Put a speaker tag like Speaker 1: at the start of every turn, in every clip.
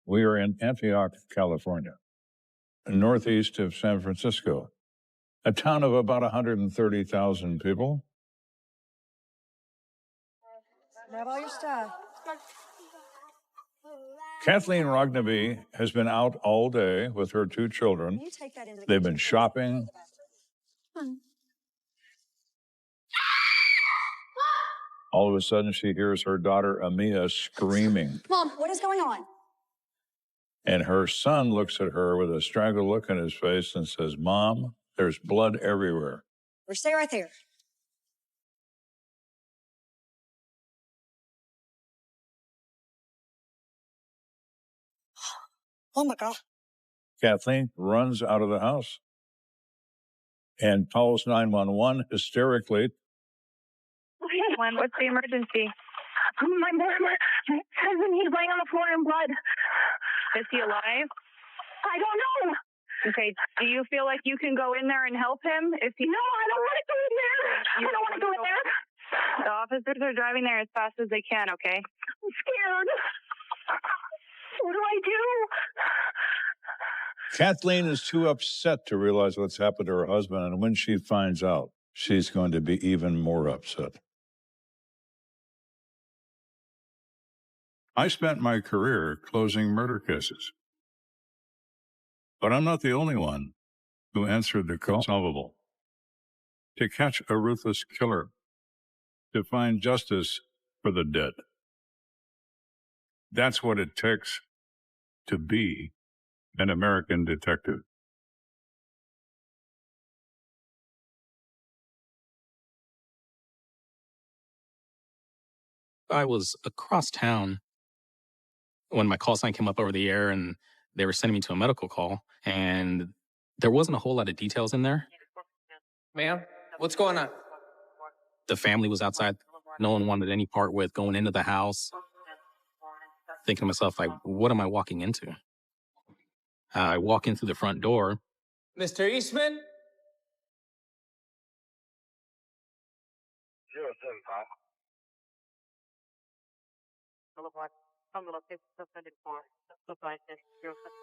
Speaker 1: We are in Antioch, California, northeast of San Francisco, a town of about 130,000 people.
Speaker 2: Grab all your stuff.
Speaker 1: Kathleen Rognaby has been out all day with her two children. They've been shopping. All of a sudden, she hears her daughter, Amia, screaming.
Speaker 2: Mom, what is going on?
Speaker 1: And her son looks at her with a strangled look in his face and says, Mom, there's blood everywhere.
Speaker 2: Or stay right there. Oh, my God.
Speaker 1: Kathleen runs out of the house and calls 911 hysterically.
Speaker 3: What's the emergency? My cousin, he's laying on the floor in blood. Is he alive? I don't know. Okay, do you feel like you can go in there and help him? No, I don't want to go in there. I don't want to go in there. The officers are driving there as fast as they can, okay? I'm scared. What do I do?
Speaker 1: Kathleen is too upset to realize what's happened to her husband, and when she finds out, she's going to be even more upset. I spent my career closing murder cases. But I'm not the only one who answered the call. Solvable. To catch a ruthless killer. To find justice for the dead. That's what it takes to be an American detective.
Speaker 4: I was across town when my call sign came up over the air and they were sending me to a medical call, and there wasn't a whole lot of details in there.
Speaker 5: Ma'am, what's going on?
Speaker 4: The family was outside. No one wanted any part with going into the house. Thinking to myself, like, what am I walking into? I walk in through the front door.
Speaker 5: Mr. Eastman?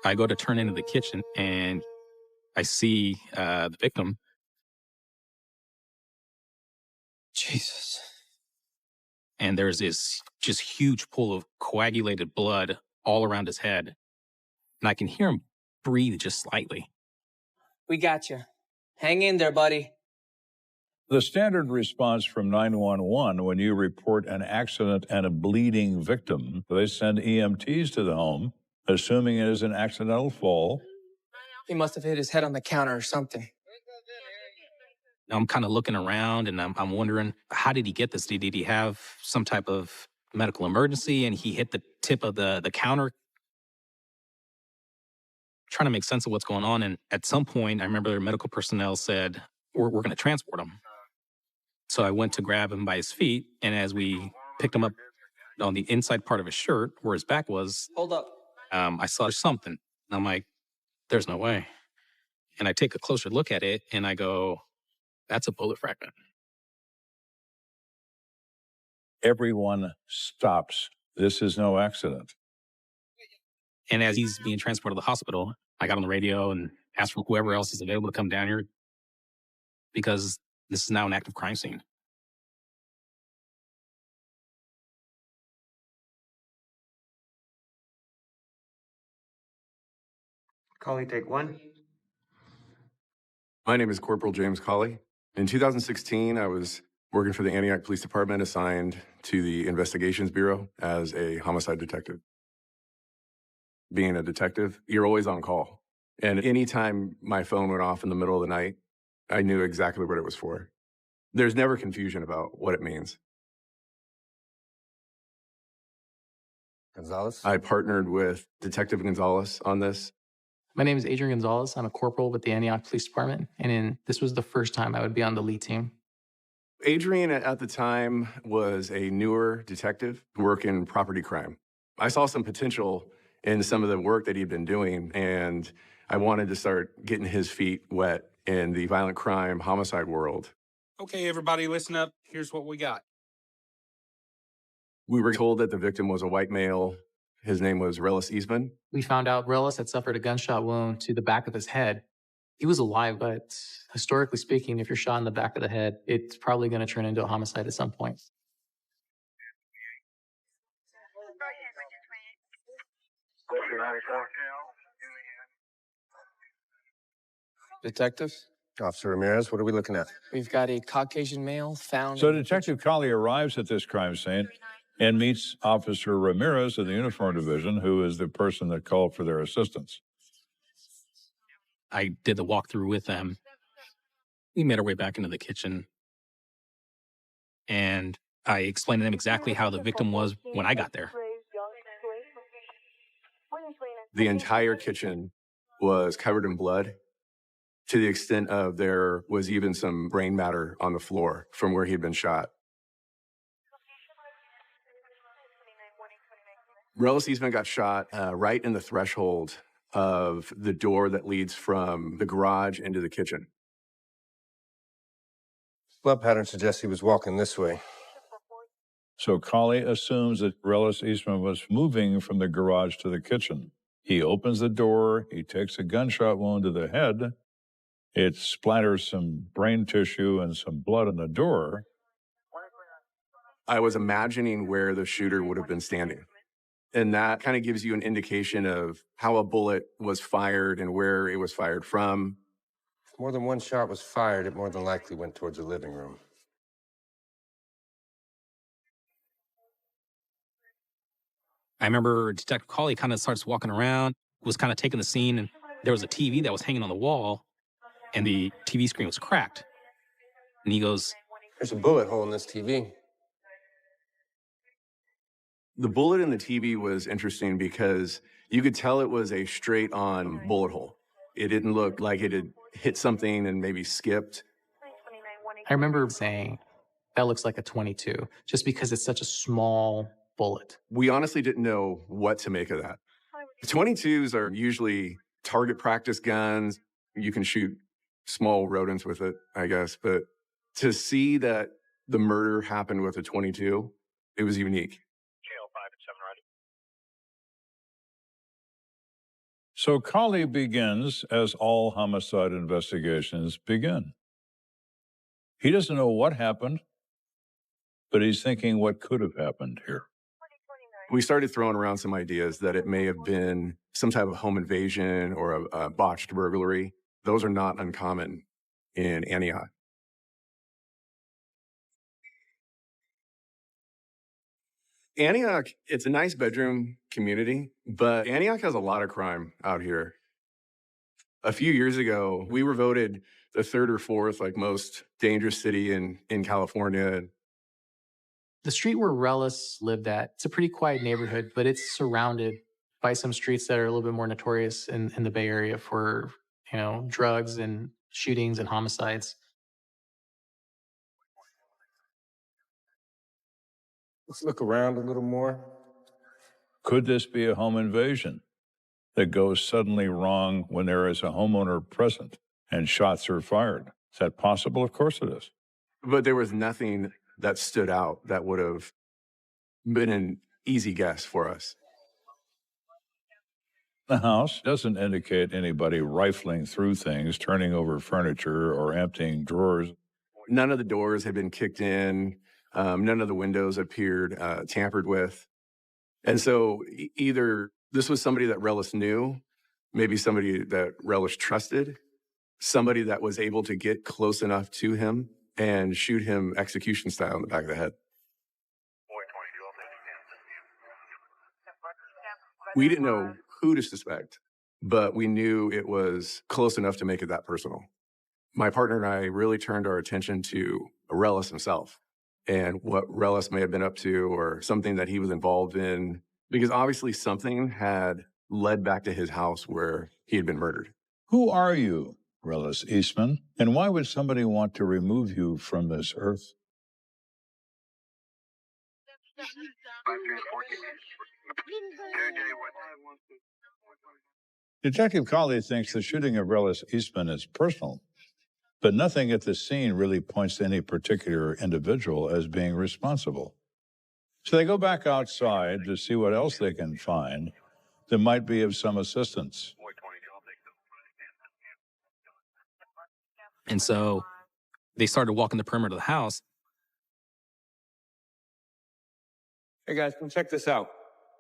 Speaker 4: I go to turn into the kitchen, and I see the victim.
Speaker 5: Jesus.
Speaker 4: And there's this just huge pool of coagulated blood all around his head. And I can hear him breathe just slightly.
Speaker 5: We got you. Hang in there, buddy.
Speaker 1: The standard response from 911 when you report an accident and a bleeding victim, they send EMTs to the home, assuming it is an accidental fall.
Speaker 5: He must have hit his head on the counter or something.
Speaker 4: I'm kind of looking around, and I'm wondering, how did he get this? Did he have some type of medical emergency and he hit the tip of the counter? Trying to make sense of what's going on. And at some point, I remember medical personnel said, we're going to transport him. So I went to grab him by his feet, and as we picked him up on the inside part of his shirt, where his back was,
Speaker 5: Hold up.
Speaker 4: I saw something. And I'm like, there's no way. And I take a closer look at it, and I go, that's a bullet fragment.
Speaker 1: Everyone stops. This is no accident.
Speaker 4: And as he's being transported to the hospital, I got on the radio and asked for whoever else is available to come down here, because this is now an active crime scene.
Speaker 6: Colley, take one. My name is Corporal James Colley. In 2016, I was working for the Antioch Police Department, assigned to the Investigations Bureau as a homicide detective. Being a detective, you're always on call. And anytime my phone went off in the middle of the night, I knew exactly what it was for. There's never confusion about what it means.
Speaker 7: Gonzalez?
Speaker 6: I partnered with Detective Gonzalez on this.
Speaker 8: My name is Adrian Gonzalez. I'm a corporal with the Antioch Police Department, and this was the first time I would be on the lead team.
Speaker 6: Adrian, at the time, was a newer detective working property crime. I saw some potential in some of the work that he'd been doing, and I wanted to start getting his feet wet in the violent crime, homicide world.
Speaker 9: Okay, everybody, listen up. Here's what we got.
Speaker 6: We were told that the victim was a white male. His name was Relis Eastman.
Speaker 8: We found out Relis had suffered a gunshot wound to the back of his head. He was alive, but historically speaking, if you're shot in the back of the head, it's probably going to turn into a homicide at some point.
Speaker 7: Detectives?
Speaker 10: Officer Ramirez, what are we looking at?
Speaker 7: We've got a Caucasian male found.
Speaker 1: So Detective Colley arrives at this crime scene and meets Officer Ramirez of the Uniform Division, who is the person that called for their assistance.
Speaker 4: I did the walkthrough with them. We made our way back into the kitchen, and I explained to them exactly how the victim was when I got there.
Speaker 6: The entire kitchen was covered in blood, to the extent of there was even some brain matter on the floor from where he had been shot. Relis Eastman got shot right in the threshold of the door that leads from the garage into the kitchen.
Speaker 10: Blood pattern suggests he was walking this way.
Speaker 1: So Colley assumes that Relis Eastman was moving from the garage to the kitchen. He opens the door, he takes a gunshot wound to the head, it splatters some brain tissue and some blood on the door.
Speaker 6: I was imagining where the shooter would have been standing. And that kind of gives you an indication of how a bullet was fired and where it was fired from.
Speaker 10: If more than one shot was fired, it more than likely went towards the living room.
Speaker 4: I remember Detective Colley kind of starts walking around, was kind of taking the scene, and there was a TV that was hanging on the wall, and the TV screen was cracked. And he goes,
Speaker 10: "There's a bullet hole in this TV."
Speaker 6: The bullet in the TV was interesting because you could tell it was a straight-on bullet hole. It didn't look like it had hit something and maybe skipped.
Speaker 8: I remember saying, that looks like a .22, just because it's such a small bullet.
Speaker 6: We honestly didn't know what to make of that. 22s are usually target practice guns. You can shoot small rodents with it, I guess. But to see that the murder happened with a 22, it was unique.
Speaker 1: So Colley begins as all homicide investigations begin. He doesn't know what happened, but he's thinking what could have happened here.
Speaker 6: We started throwing around some ideas that it may have been some type of home invasion or a botched burglary. Those are not uncommon in Antioch. Antioch, it's a nice bedroom community, but Antioch has a lot of crime out here. A few years ago, we were voted the third or fourth most dangerous city in California.
Speaker 8: The street where Relis lived at, it's a pretty quiet neighborhood, but it's surrounded by some streets that are a little bit more notorious in the Bay Area for, drugs and shootings and homicides.
Speaker 10: Let's look around a little more.
Speaker 1: Could this be a home invasion that goes suddenly wrong when there is a homeowner present and shots are fired? Is that possible? Of course it is.
Speaker 6: But there was nothing that stood out that would have been an easy guess for us.
Speaker 1: The house doesn't indicate anybody rifling through things, turning over furniture, or emptying drawers.
Speaker 6: None of the doors had been kicked in. None of the windows appeared tampered with. And so either this was somebody that Relis knew, maybe somebody that Relis trusted, somebody that was able to get close enough to him and shoot him execution style in the back of the head. We didn't know who to suspect, but we knew it was close enough to make it that personal. My partner and I really turned our attention to Relis himself and what Relis may have been up to or something that he was involved in, because obviously something had led back to his house where he had been murdered.
Speaker 1: Who are you, Relis Eastman, and why would somebody want to remove you from this earth? Detective Colley thinks the shooting of Relis Eastman is personal, but nothing at the scene really points to any particular individual as being responsible. So they go back outside to see what else they can find that might be of some assistance.
Speaker 4: And so they started walking the perimeter of the house.
Speaker 10: Hey guys, come check this out.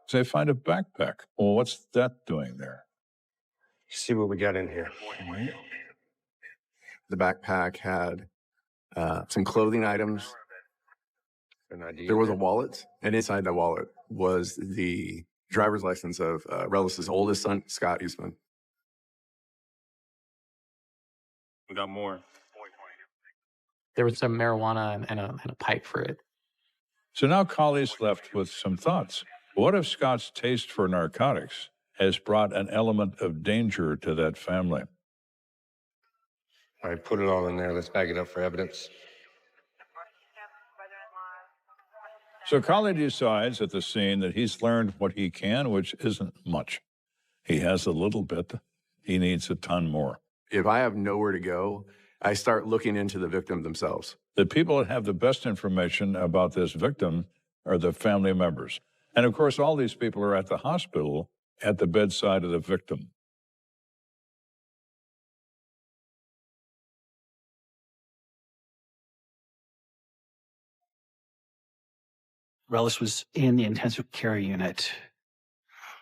Speaker 1: So they find a backpack. Well, what's that doing there?
Speaker 10: See what we got in here.
Speaker 6: The backpack had some clothing items.
Speaker 10: An ID.
Speaker 6: There was a wallet, and inside the wallet was the driver's license of Relis's oldest son, Scott Eastman.
Speaker 9: We got more.
Speaker 8: There was some marijuana and a pipe for it.
Speaker 1: So now Colley's left with some thoughts. What if Scott's taste for narcotics has brought an element of danger to that family?
Speaker 10: All right, put it all in there. Let's bag it up for evidence.
Speaker 1: So Colley decides at the scene that he's learned what he can, which isn't much. He has a little bit. He needs a ton more.
Speaker 6: If I have nowhere to go, I start looking into the victim themselves.
Speaker 1: The people that have the best information about this victim are the family members. And of course, all these people are at the hospital at the bedside of the victim.
Speaker 11: Relis was in the intensive care unit.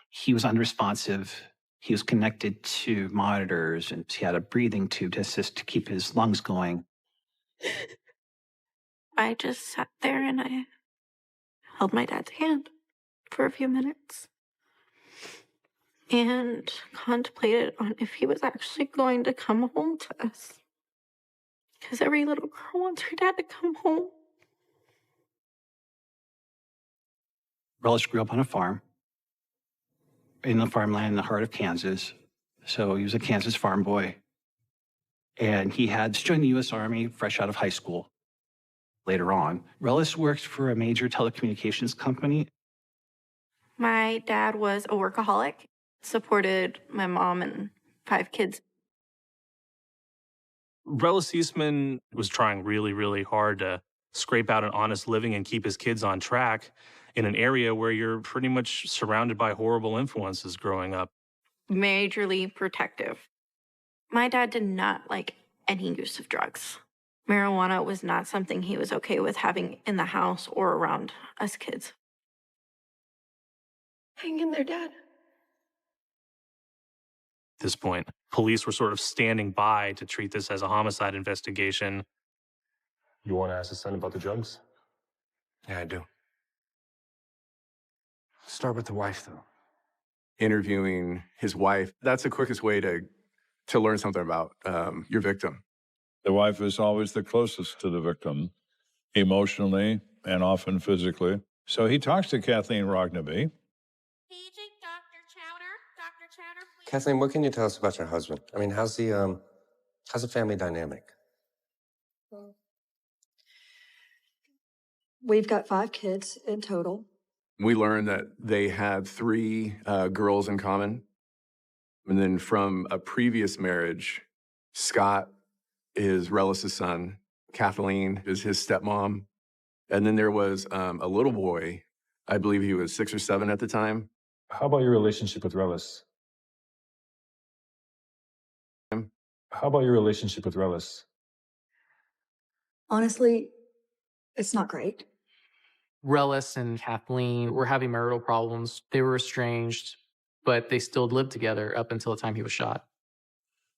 Speaker 11: He was unresponsive. He was connected to monitors, and he had a breathing tube to assist to keep his lungs going.
Speaker 12: I just sat there and I held my dad's hand for a few minutes and contemplated on if he was actually going to come home to us. Because every little girl wants her dad to come home.
Speaker 11: Relis grew up on a farm in the farmland in the heart of Kansas. So he was a Kansas farm boy. And he had joined the U.S. Army fresh out of high school. Later on, Relis worked for a major telecommunications company.
Speaker 12: My dad was a workaholic, supported my mom and 5 kids.
Speaker 9: Relis Eastman was trying really, really hard to scrape out an honest living and keep his kids on track in an area where you're pretty much surrounded by horrible influences growing up.
Speaker 12: Majorly protective. My dad did not like any use of drugs. Marijuana was not something he was okay with having in the house or around us kids. Hang in there, Dad.
Speaker 9: At this point, police were sort of standing by to treat this as a homicide investigation.
Speaker 10: You want to ask the son about the drugs?
Speaker 6: Yeah, I do.
Speaker 10: Start with the wife, though.
Speaker 6: Interviewing his wife, that's the quickest way to learn something about your victim.
Speaker 1: The wife is always the closest to the victim, emotionally and often physically. So he talks to Kathleen Rognaby.
Speaker 10: Kathleen, what can you tell us about your husband? I mean, how's the family dynamic?
Speaker 2: We've got 5 kids in total.
Speaker 6: We learned that they had 3 girls in common. And then from a previous marriage, Scott is Relis's son. Kathleen is his stepmom. And then there was a little boy, I believe he was 6 or 7 at the time.
Speaker 13: How about your relationship with Relis? How about your relationship with Relis?
Speaker 2: Honestly, it's not great.
Speaker 8: Relis and Kathleen were having marital problems. They were estranged, but they still lived together up until the time he was shot.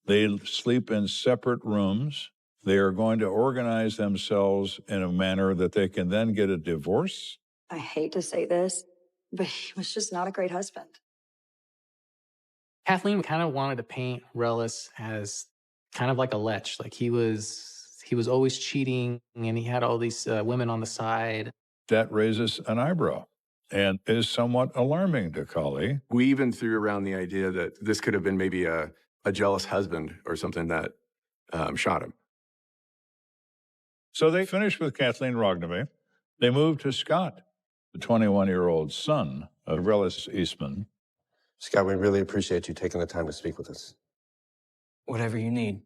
Speaker 1: They sleep in separate rooms. They are going to organize themselves in a manner that they can then get a divorce.
Speaker 2: I hate to say this, but he was just not a great husband.
Speaker 8: Kathleen kind of wanted to paint Relis as kind of like a lech. Like he was always cheating, and he had all these women on the side.
Speaker 1: That raises an eyebrow and is somewhat alarming to Colley.
Speaker 6: We even threw around the idea that this could have been maybe a jealous husband or something that shot him.
Speaker 1: So they finished with Kathleen Rognaby. They moved to Scott, the 21-year-old son of Relis Eastman.
Speaker 10: Scott, we really appreciate you taking the time to speak with us.
Speaker 5: Whatever you need.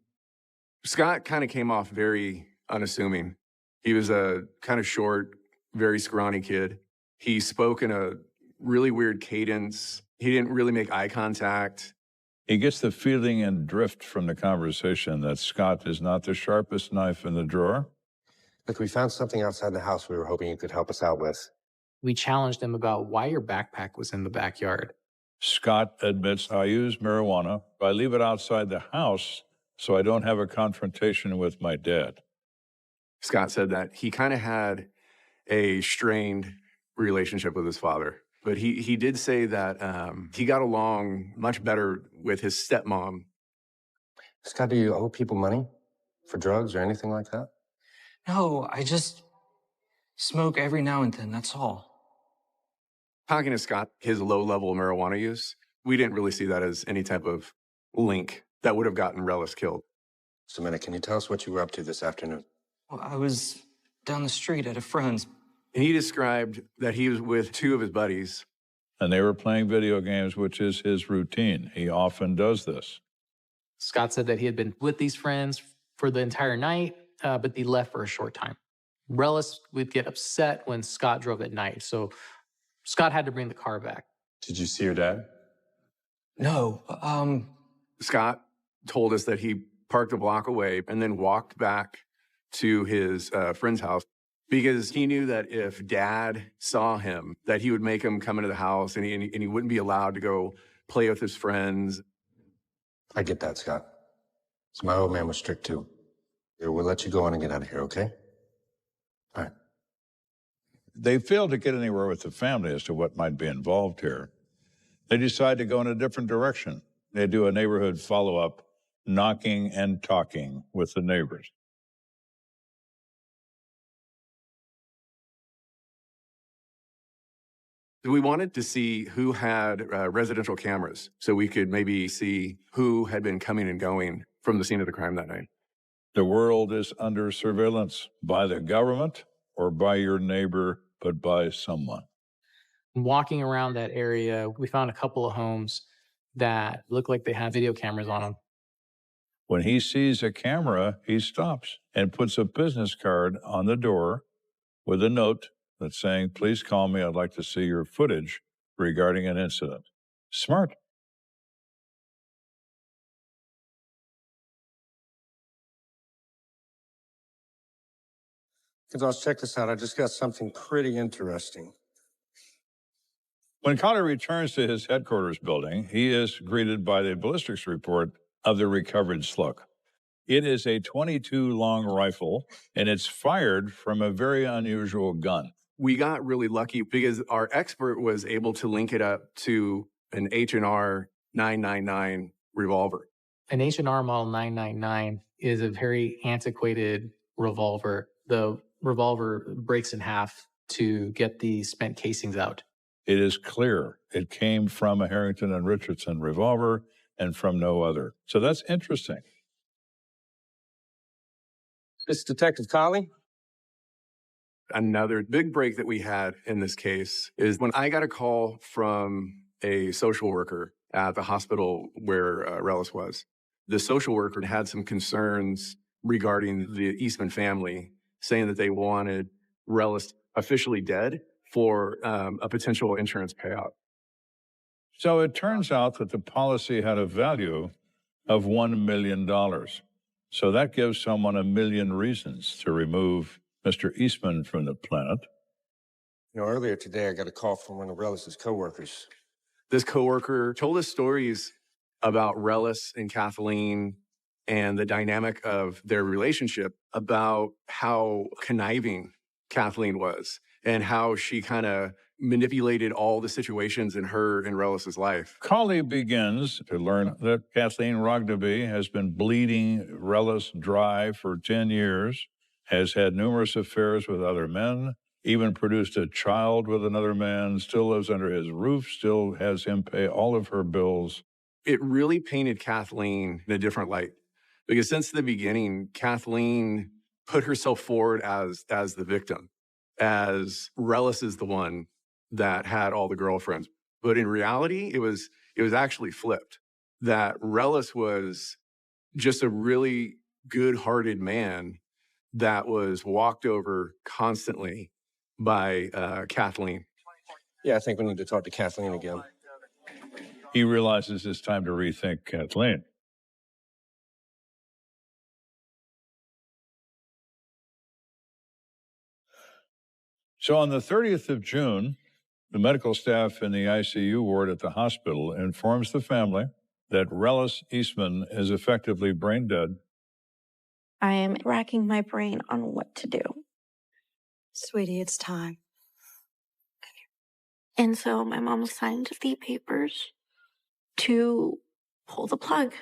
Speaker 6: Scott kind of came off very unassuming. He was a kind of short, very scrawny kid. He spoke in a really weird cadence. He didn't really make eye contact.
Speaker 1: He gets the feeling and drift from the conversation that Scott is not the sharpest knife in the drawer.
Speaker 10: Look, we found something outside the house we were hoping you could help us out with.
Speaker 8: We challenged him about why your backpack was in the backyard.
Speaker 1: Scott admits, I use marijuana. I leave it outside the house so I don't have a confrontation with my dad.
Speaker 6: Scott said that he kind of had a strained relationship with his father. But he did say that he got along much better with his stepmom.
Speaker 10: Scott, do you owe people money for drugs or anything like that?
Speaker 7: No, I just smoke every now and then, that's all.
Speaker 6: Talking to Scott, his low-level marijuana use, we didn't really see that as any type of link that would have gotten Relis killed.
Speaker 10: Samantha, can you tell us what you were up to this afternoon?
Speaker 7: Well, I was down the street at a friend's.
Speaker 6: And he described that he was with two of his buddies.
Speaker 1: And they were playing video games, which is his routine. He often does this.
Speaker 8: Scott said that he had been with these friends for the entire night, but they left for a short time. Relis would get upset when Scott drove at night, so Scott had to bring the car back.
Speaker 13: Did you see your dad?
Speaker 7: No,
Speaker 6: Scott told us that he parked a block away and then walked back to his friend's house because he knew that if Dad saw him, that he would make him come into the house and he wouldn't be allowed to go play with his friends.
Speaker 10: I get that, Scott. So my old man was strict too. Here, we'll let you go on and get out of here, okay? All right.
Speaker 1: They failed to get anywhere with the family as to what might be involved here. They decide to go in a different direction. They do a neighborhood follow-up, knocking and talking with the neighbors.
Speaker 6: We wanted to see who had residential cameras so we could maybe see who had been coming and going from the scene of the crime that night.
Speaker 1: The world is under surveillance by the government or by your neighbor, but by someone.
Speaker 8: Walking around that area, we found a couple of homes that looked like they had video cameras on them.
Speaker 1: When he sees a camera, he stops and puts a business card on the door with a note that's saying, please call me, I'd like to see your footage regarding an incident. Smart.
Speaker 10: Gonzalez, check this out. I just got something pretty interesting.
Speaker 1: When Collie returns to his headquarters building, he is greeted by the ballistics report of the recovered slug. It is a .22 long rifle, and it's fired from a very unusual gun.
Speaker 6: We got really lucky because our expert was able to link it up to an H&R 999 revolver.
Speaker 8: An H&R model 999 is a very antiquated revolver. The revolver breaks in half to get the spent casings out.
Speaker 1: It is clear it came from a Harrington and Richardson revolver and from no other. So that's interesting.
Speaker 10: This is Detective Collie.
Speaker 6: Another big break that we had in this case is when I got a call from a social worker at the hospital where Relis was. The social worker had some concerns regarding the Eastman family, saying that they wanted Relis officially dead for a potential insurance payout.
Speaker 1: So it turns out that the policy had a value of $1 million. So that gives someone a million reasons to remove Mr. Eastman from the planet.
Speaker 10: You know, earlier today, I got a call from one of Relis's coworkers.
Speaker 6: This coworker told us stories about Relis and Kathleen and the dynamic of their relationship, about how conniving Kathleen was and how she kind of manipulated all the situations in her and Relis's life.
Speaker 1: Collie begins to learn that Kathleen Rogdaby has been bleeding Relis dry for 10 years, has had numerous affairs with other men, even produced a child with another man, still lives under his roof, still has him pay all of her bills.
Speaker 6: It really painted Kathleen in a different light because since the beginning, Kathleen put herself forward as the victim, as Relis is the one that had all the girlfriends. But in reality, it was actually flipped, that Relis was just a really good-hearted man that was walked over constantly by Kathleen.
Speaker 10: Yeah, I think we need to talk to Kathleen again.
Speaker 1: He realizes it's time to rethink Kathleen. So on the 30th of June, the medical staff in the ICU ward at the hospital informs the family that Rellis Eastman is effectively brain dead.
Speaker 12: I am racking my brain on what to do.
Speaker 2: Sweetie, it's time.
Speaker 12: And so my mom signed the papers to pull the plug.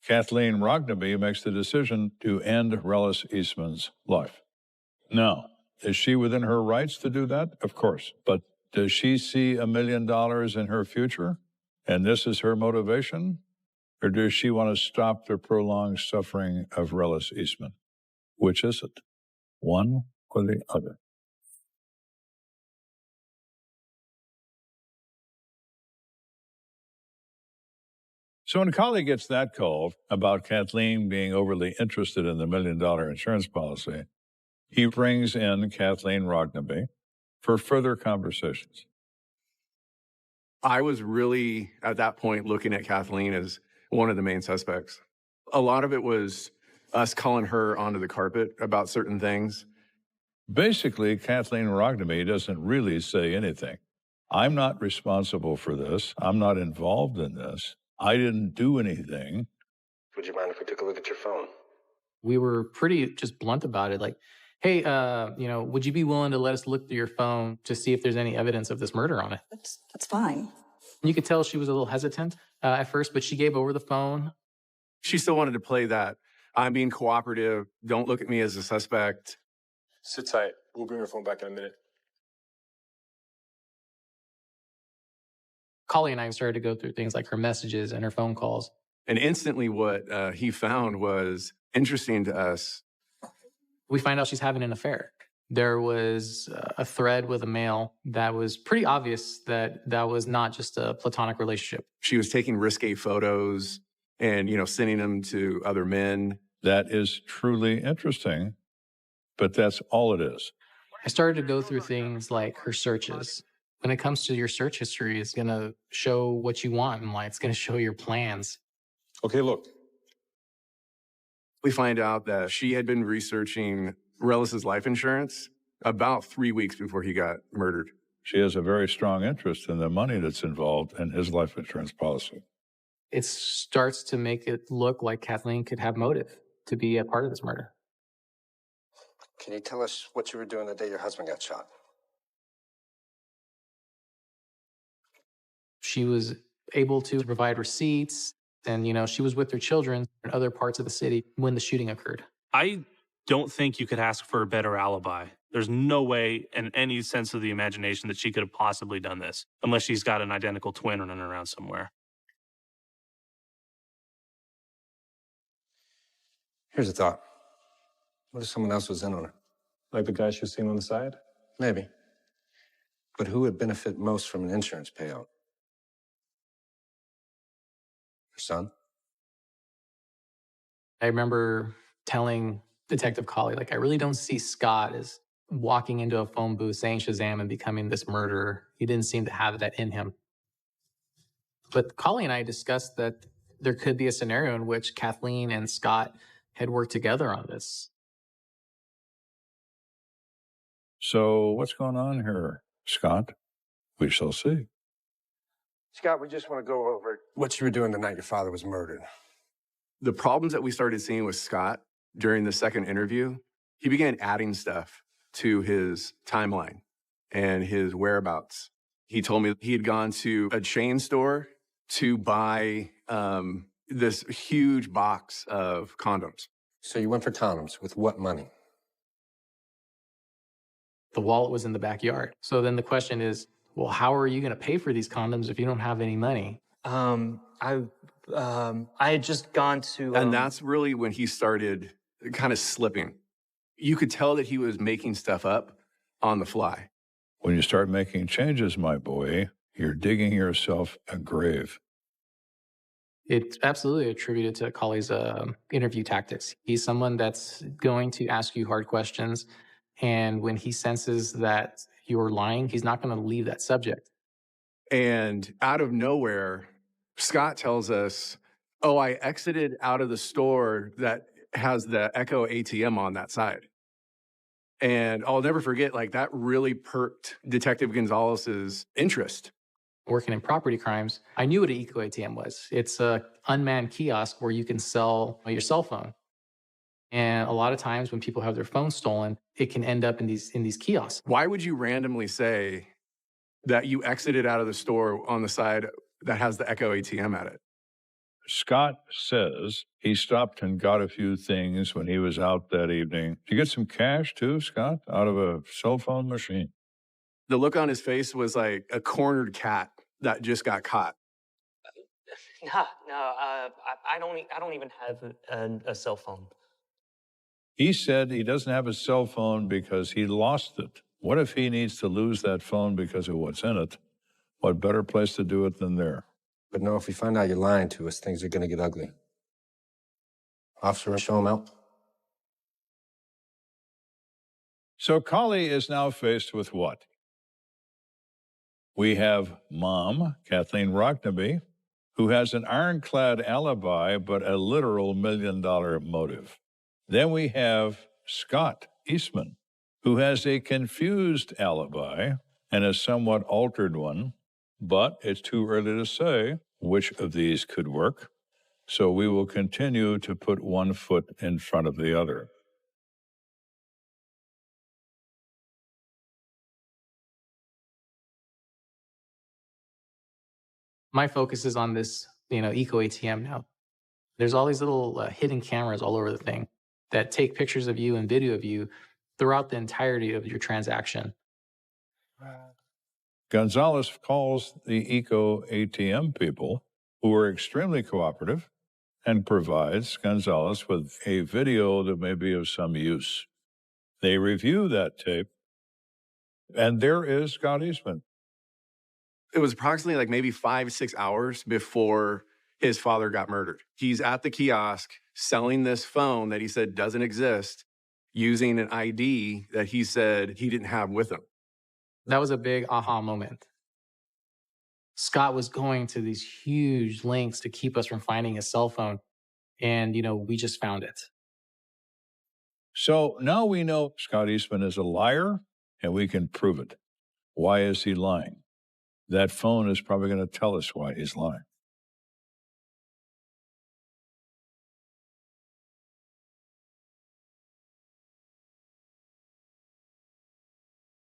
Speaker 1: Kathleen Rognaby makes the decision to end Rellis Eastman's life. Now, is she within her rights to do that? Of course. But does she see $1 million in her future? And this is her motivation? Or does she want to stop the prolonged suffering of Rellis Eastman? Which is it? One or the other? So when Collie gets that call about Kathleen being overly interested in the $1 million insurance policy, he brings in Kathleen Rognaby for further conversations.
Speaker 6: I was really, at that point, looking at Kathleen as one of the main suspects. A lot of it was us calling her onto the carpet about certain things.
Speaker 1: Basically, Kathleen Rognaby doesn't really say anything. I'm not responsible for this. I'm not involved in this. I didn't do anything.
Speaker 10: Would you mind if we took a look at your phone?
Speaker 8: We were pretty just blunt about it. Like, hey, would you be willing to let us look through your phone to see if there's any evidence of this murder on it?
Speaker 2: That's fine.
Speaker 8: You could tell she was a little hesitant at first, but she gave over the phone.
Speaker 6: She still wanted to play that. I'm being cooperative. Don't look at me as a suspect.
Speaker 13: Sit tight. We'll bring your phone back in a minute.
Speaker 8: Collie and I started to go through things like her messages and her phone calls.
Speaker 6: And instantly what he found was interesting to us.
Speaker 8: We find out she's having an affair. There was a thread with a male that was pretty obvious that that was not just a platonic relationship.
Speaker 6: She was taking risque photos and, sending them to other men.
Speaker 1: That is truly interesting, but that's all it is.
Speaker 8: I started to go through things like her searches. When it comes to your search history, it's going to show what you want in life. It's going to show your plans.
Speaker 13: Okay, look.
Speaker 6: We find out that she had been researching Rellis's life insurance about 3 weeks before he got murdered.
Speaker 1: She has a very strong interest in the money that's involved in his life insurance policy.
Speaker 8: It starts to make it look like Kathleen could have motive to be a part of this murder.
Speaker 10: Can you tell us what you were doing the day your husband got shot?
Speaker 8: She was able to provide receipts, and, she was with her children in other parts of the city when the shooting occurred.
Speaker 9: I don't think you could ask for a better alibi. There's no way in any sense of the imagination that she could have possibly done this, unless she's got an identical twin running around somewhere.
Speaker 10: Here's a thought. What if someone else was in on it?
Speaker 13: Like the guy she was seeing on the side?
Speaker 10: Maybe. But who would benefit most from an insurance payout? Her son?
Speaker 8: I remember telling Detective Collie, I really don't see Scott as walking into a phone booth, saying Shazam and becoming this murderer. He didn't seem to have that in him. But Collie and I discussed that there could be a scenario in which Kathleen and Scott had worked together on this.
Speaker 1: So what's going on here, Scott? We shall see.
Speaker 10: Scott, we just want to go over what you were doing the night your father was murdered.
Speaker 6: The problems that we started seeing with Scott during the second interview, he began adding stuff to his timeline and his whereabouts. He told me he had gone to a chain store to buy this huge box of condoms.
Speaker 10: So you went for condoms with what money?
Speaker 8: The wallet was in the backyard. So then the question is, well, how are you going to pay for these condoms if you don't have any money?
Speaker 7: I had just gone to...
Speaker 6: And that's really when he started kind of slipping. You could tell that he was making stuff up on the fly.
Speaker 1: When you start making changes, my boy, you're digging yourself a grave.
Speaker 8: It's absolutely attributed to Collie's interview tactics. He's someone that's going to ask you hard questions. And when he senses that you're lying, he's not going to leave that subject.
Speaker 6: And out of nowhere, Scott tells us, oh, I exited out of the store that has the Echo ATM on that side. And I'll never forget, like, that really perked Detective Gonzalez's interest.
Speaker 8: Working in property crimes, I knew what an Eco ATM was. It's a unmanned kiosk where you can sell your cell phone. And a lot of times when people have their phone stolen, it can end up in these kiosks.
Speaker 6: Why would you randomly say that you exited out of the store on the side that has the Echo ATM at it?
Speaker 1: Scott says he stopped and got a few things when he was out that evening. Did you get some cash too, Scott, out of a cell phone machine?
Speaker 6: The look on his face was like a cornered cat that just got caught.
Speaker 7: No, I don't even have a cell phone.
Speaker 1: He said he doesn't have a cell phone because he lost it. What if he needs to lose that phone because of what's in it? What better place to do it than there?
Speaker 10: But no, if we find out you're lying to us, things are going to get ugly. Officer, show him out.
Speaker 1: So Collie is now faced with what? We have Mom, Kathleen Rocknaby, who has an ironclad alibi but a literal $1 million motive. Then we have Scott Eastman, who has a confused alibi and a somewhat altered one, but it's too early to say which of these could work, so we will continue to put one foot in front of the other.
Speaker 8: My focus is on this, Eco ATM now. There's all these little hidden cameras all over the thing that take pictures of you and video of you throughout the entirety of your transaction.
Speaker 1: Gonzalez calls the Eco ATM people, who are extremely cooperative, and provides Gonzalez with a video that may be of some use. They review that tape, and there is Scott Eastman.
Speaker 6: It was approximately like maybe 5-6 hours before his father got murdered. He's at the kiosk selling this phone that he said doesn't exist, using an ID that he said he didn't have with him.
Speaker 8: That was a big aha moment. Scott was going to these huge lengths to keep us from finding his cell phone. And, we just found it.
Speaker 1: So now we know Scott Eastman is a liar, and we can prove it. Why is he lying? That phone is probably going to tell us why he's lying.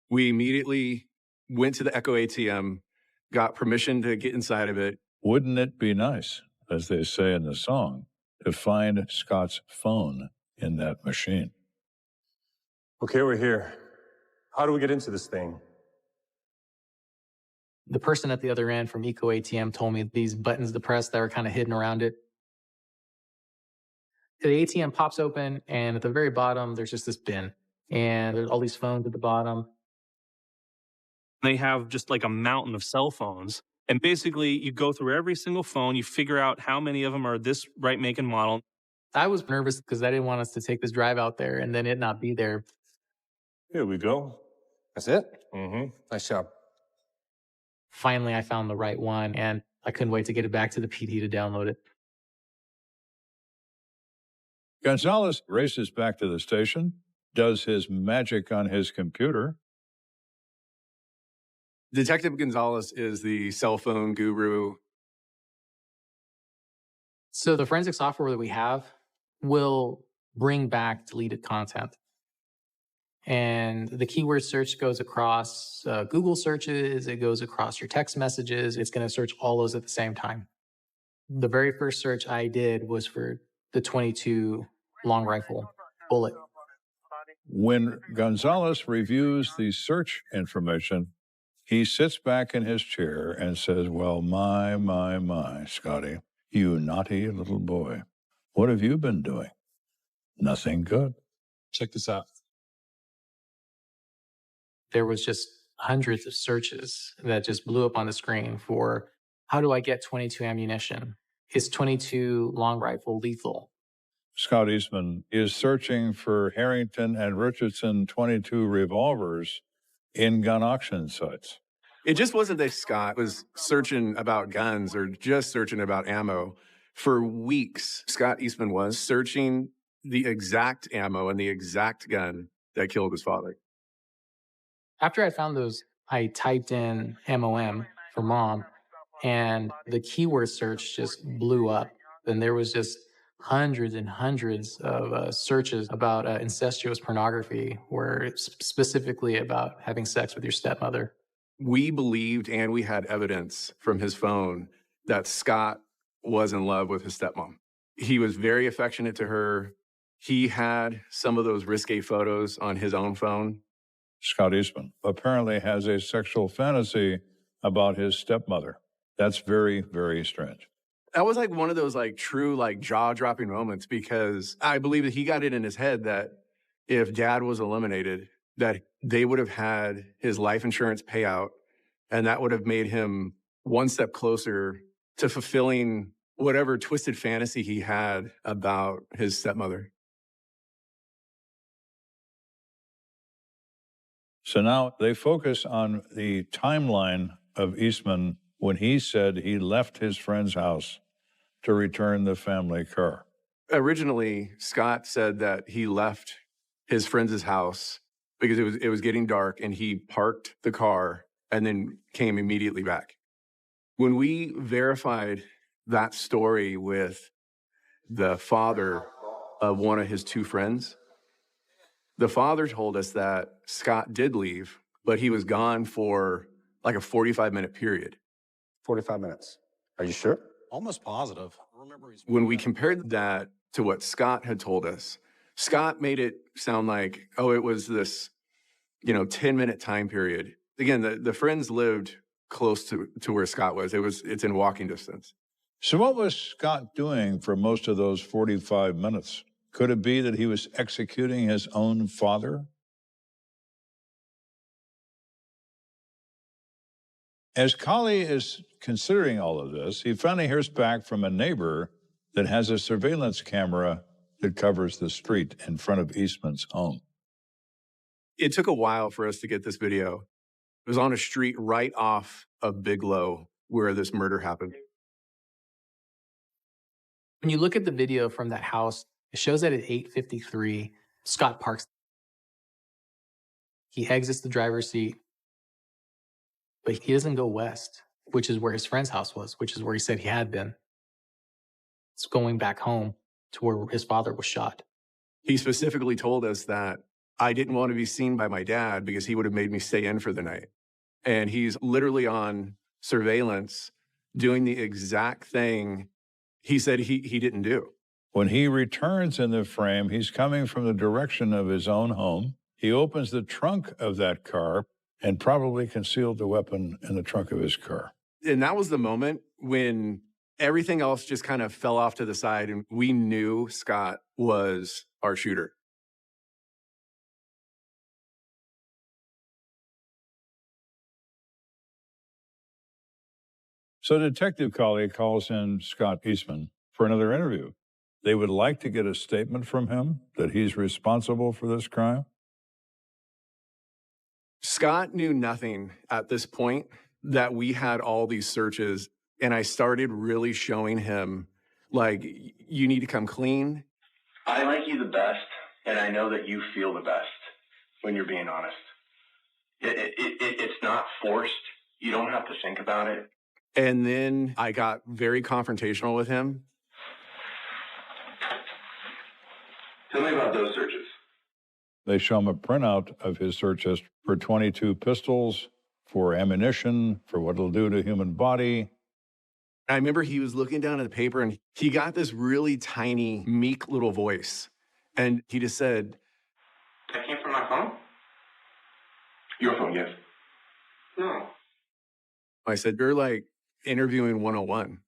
Speaker 6: We immediately went to the Echo ATM, got permission to get inside of it.
Speaker 1: Wouldn't it be nice, as they say in the song, to find Scott's phone in that machine?
Speaker 13: Okay, we're here. How do we get into this thing?
Speaker 8: The person at the other end from Eco ATM told me these buttons to press that were kind of hidden around it. The ATM pops open, and at the very bottom, there's just this bin. And there's all these phones at the bottom.
Speaker 9: They have just like a mountain of cell phones. And basically, you go through every single phone, you figure out how many of them are this right make and model.
Speaker 8: I was nervous because I didn't want us to take this drive out there and then it not be there.
Speaker 13: Here we go.
Speaker 10: That's it?
Speaker 13: Mm-hmm.
Speaker 10: Nice job.
Speaker 8: Finally, I found the right one, and I couldn't wait to get it back to the PD to download it.
Speaker 1: Gonzalez races back to the station, does his magic on his computer.
Speaker 6: Detective Gonzalez is the cell phone guru.
Speaker 8: So the forensic software that we have will bring back deleted content. And the keyword search goes across Google searches, it goes across your text messages, it's going to search all those at the same time. The very first search I did was for the .22 long rifle bullet.
Speaker 1: When Gonzalez reviews the search information, he sits back in his chair and says, well, my, Scotty, you naughty little boy. What have you been doing? Nothing good.
Speaker 13: Check this out.
Speaker 8: There was just hundreds of searches that just blew up on the screen for how do I get .22 ammunition? Is .22 long rifle lethal?
Speaker 1: Scott Eastman is searching for Harrington and Richardson .22 revolvers in gun auction sites.
Speaker 6: It just wasn't that Scott was searching about guns or just searching about ammo. For weeks, Scott Eastman was searching the exact ammo and the exact gun that killed his father.
Speaker 8: After I found those, I typed in MOM for mom, and the keyword search just blew up. And there was just hundreds and hundreds of searches about incestuous pornography, where specifically about having sex with your stepmother.
Speaker 6: We believed, and we had evidence from his phone, that Scott was in love with his stepmom. He was very affectionate to her. He had some of those risque photos on his own phone.
Speaker 1: Scott Eastman apparently has a sexual fantasy about his stepmother. That's very, very strange.
Speaker 6: That was like one of those true jaw-dropping moments, because I believe that he got it in his head that if dad was eliminated, that they would have had his life insurance payout, and that would have made him one step closer to fulfilling whatever twisted fantasy he had about his stepmother.
Speaker 1: So now they focus on the timeline of Eastman when he said he left his friend's house to return the family car.
Speaker 6: Originally, Scott said that he left his friend's house because it was getting dark, and he parked the car and then came immediately back. When we verified that story with the father of one of his two friends, the father told us that Scott did leave, but he was gone for like a 45-minute period.
Speaker 10: 45 minutes. Are you sure?
Speaker 4: Almost positive.
Speaker 6: When we compared that to what Scott had told us, Scott made it sound like, oh, it was this, 10-minute time period. Again, the friends lived close to where Scott was. It's in walking distance.
Speaker 1: So what was Scott doing for most of those 45 minutes? Could it be that he was executing his own father? As Colley is considering all of this, he finally hears back from a neighbor that has a surveillance camera that covers the street in front of Eastman's home.
Speaker 6: It took a while for us to get this video. It was on a street right off of Bigelow where this murder happened.
Speaker 8: When you look at the video from that house, it shows that at 8:53, Scott parks. He exits the driver's seat, but he doesn't go west, which is where his friend's house was, which is where he said he had been. It's going back home to where his father was shot.
Speaker 6: He specifically told us that I didn't want to be seen by my dad because he would have made me stay in for the night. And he's literally on surveillance doing the exact thing he said he didn't do.
Speaker 1: When he returns in the frame, he's coming from the direction of his own home. He opens the trunk of that car and probably concealed the weapon in the trunk of his car.
Speaker 6: And that was the moment when everything else just kind of fell off to the side, and we knew Scott was our shooter.
Speaker 1: So Detective Colley calls in Scott Eastman for another interview. They would like to get a statement from him that he's responsible for this crime.
Speaker 6: Scott knew nothing at this point that we had all these searches, and I started really showing him, you need to come clean.
Speaker 14: I like you the best, and I know that you feel the best when you're being honest. It's not forced. You don't have to think about it.
Speaker 6: And then I got very confrontational with him.
Speaker 14: Tell me about those searches.
Speaker 1: They show him a printout of his search history for 22 pistols, for ammunition, for what it'll do to a human body.
Speaker 6: I remember he was looking down at the paper, and he got this really tiny, meek little voice. And he just said,
Speaker 14: That came from my phone? Your phone, yes. No.
Speaker 6: I said, you're interviewing 101.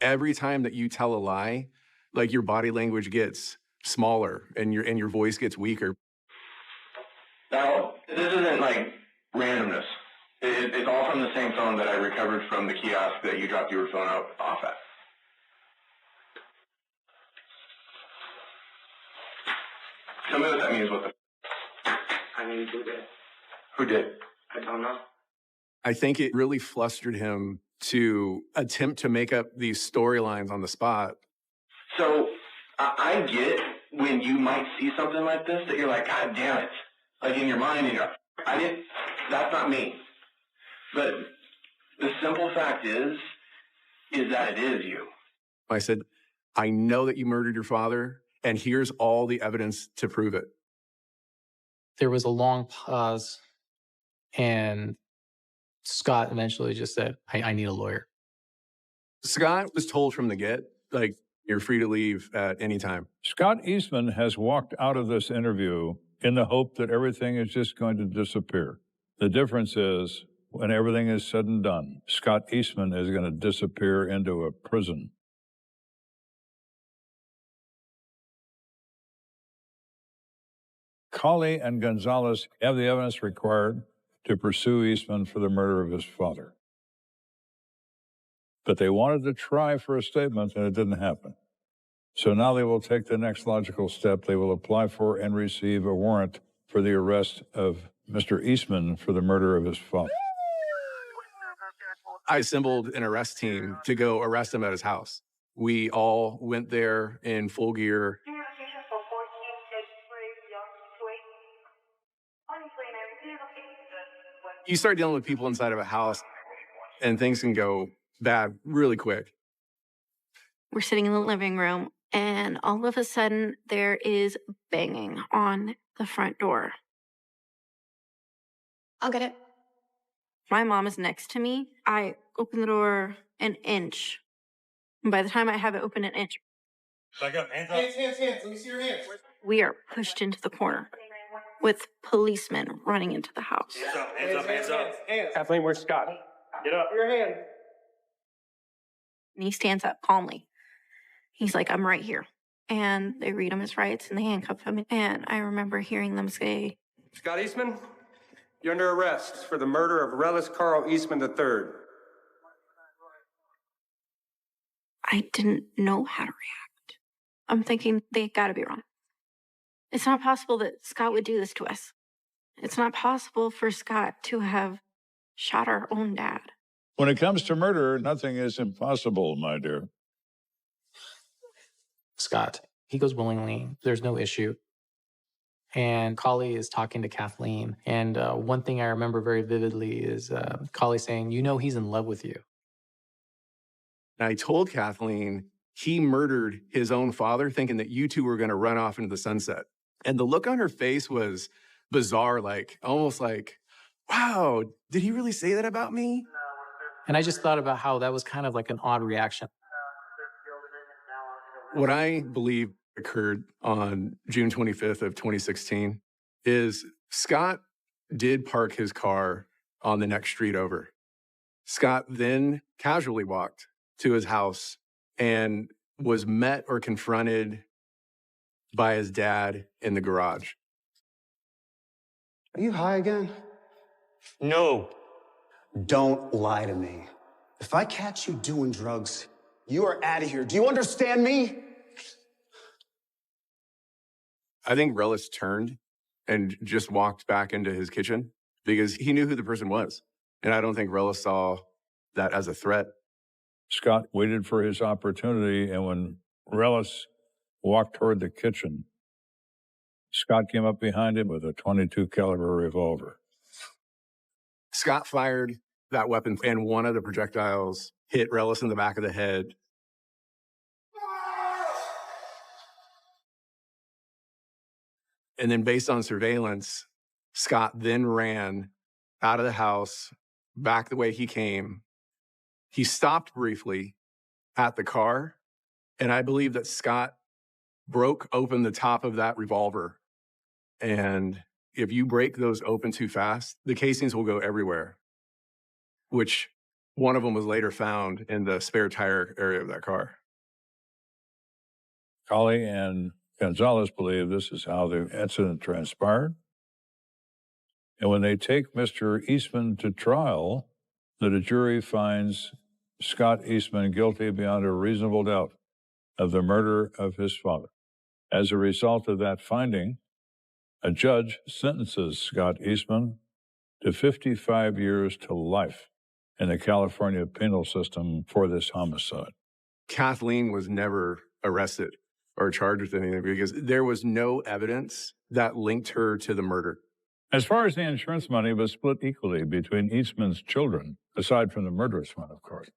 Speaker 6: Every time that you tell a lie, your body language gets smaller and your voice gets weaker.
Speaker 14: Now, this isn't randomness. It's all from the same phone that I recovered from the kiosk that you dropped your phone off at. Tell me what that means. I mean, who did? Who did? I don't know.
Speaker 6: I think it really flustered him to attempt to make up these storylines on the spot.
Speaker 14: So I get when you might see something like this that you're like, God damn it. Like in your mind, you know, that's not me. But the simple fact is that it is you.
Speaker 6: I said, I know that you murdered your father, and here's all the evidence to prove it.
Speaker 8: There was a long pause, and Scott eventually just said, I need a lawyer.
Speaker 6: Scott was told from the get, like, you're free to leave at any time.
Speaker 1: Scott Eastman has walked out of this interview in the hope that everything is just going to disappear. The difference is, when everything is said and done, Scott Eastman is going to disappear into a prison. Colley and Gonzalez have the evidence required to pursue Eastman for the murder of his father. But they wanted to try for a statement, and it didn't happen. So now they will take the next logical step. They will apply for and receive a warrant for the arrest of Mr. Eastman for the murder of his father.
Speaker 6: I assembled an arrest team to go arrest him at his house. We all went there in full gear. You start dealing with people inside of a house, and things can go bad really quick.
Speaker 12: We're sitting in the living room, and all of a sudden, there is banging on the front door.
Speaker 2: I'll get it.
Speaker 12: My mom is next to me. I open the door an inch. And by the time I have it open an inch,
Speaker 13: Back up, hands up. Hands. Let me see your hands.
Speaker 12: we are pushed into the corner with policemen running into the house.
Speaker 13: Hands up. Kathleen, where's Scott? Get up.
Speaker 5: Your hand.
Speaker 12: And he stands up calmly. He's like, I'm right here. And they read him his rights and they handcuff him. And I remember hearing them say,
Speaker 15: Scott Eastman, you're under arrest for the murder of Relis Carl Eastman III.
Speaker 12: I didn't know how to react. I'm thinking they gotta be wrong. It's not possible that Scott would do this to us. It's not possible for Scott to have shot our own dad.
Speaker 1: When it comes to murder, nothing is impossible, my dear.
Speaker 8: Scott, he goes willingly. There's no issue. And Colley is talking to Kathleen. And one thing I remember very vividly is Colley saying, you know he's in love with you.
Speaker 6: And I told Kathleen he murdered his own father thinking that you two were going to run off into the sunset. And the look on her face was bizarre, like almost like, wow, did he really say that about me?
Speaker 8: And I just thought about how that was kind of like an odd reaction.
Speaker 6: What I believe occurred on June 25th of 2016 is Scott did park his car on the next street over. Scott then casually walked to his house and was met or confronted by his dad in the garage.
Speaker 16: Are you high again?
Speaker 7: No.
Speaker 16: Don't lie to me. If I catch you doing drugs, you are out of here. Do you understand me?
Speaker 6: I think Relis turned and just walked back into his kitchen because he knew who the person was. And I don't think Relis saw that as a threat.
Speaker 1: Scott waited for his opportunity, and when Relis walked toward the kitchen, Scott came up behind him with a .22 caliber revolver.
Speaker 6: Scott fired that weapon, and one of the projectiles hit Relis in the back of the head. And then based on surveillance, Scott then ran out of the house, back the way he came. He stopped briefly at the car, and I believe that Scott broke open the top of that revolver. And if you break those open too fast, the casings will go everywhere, which one of them was later found in the spare tire area of that car.
Speaker 1: Colley and Gonzalez believe this is how the incident transpired. And when they take Mr. Eastman to trial, that a jury finds Scott Eastman guilty beyond a reasonable doubt of the murder of his father. As a result of that finding, a judge sentences Scott Eastman to 55 years to life in the California penal system for this homicide.
Speaker 6: Kathleen was never arrested or charged with anything because there was no evidence that linked her to the murder.
Speaker 1: As far as the insurance money was split equally between Eastman's children, aside from the murderous one, of course.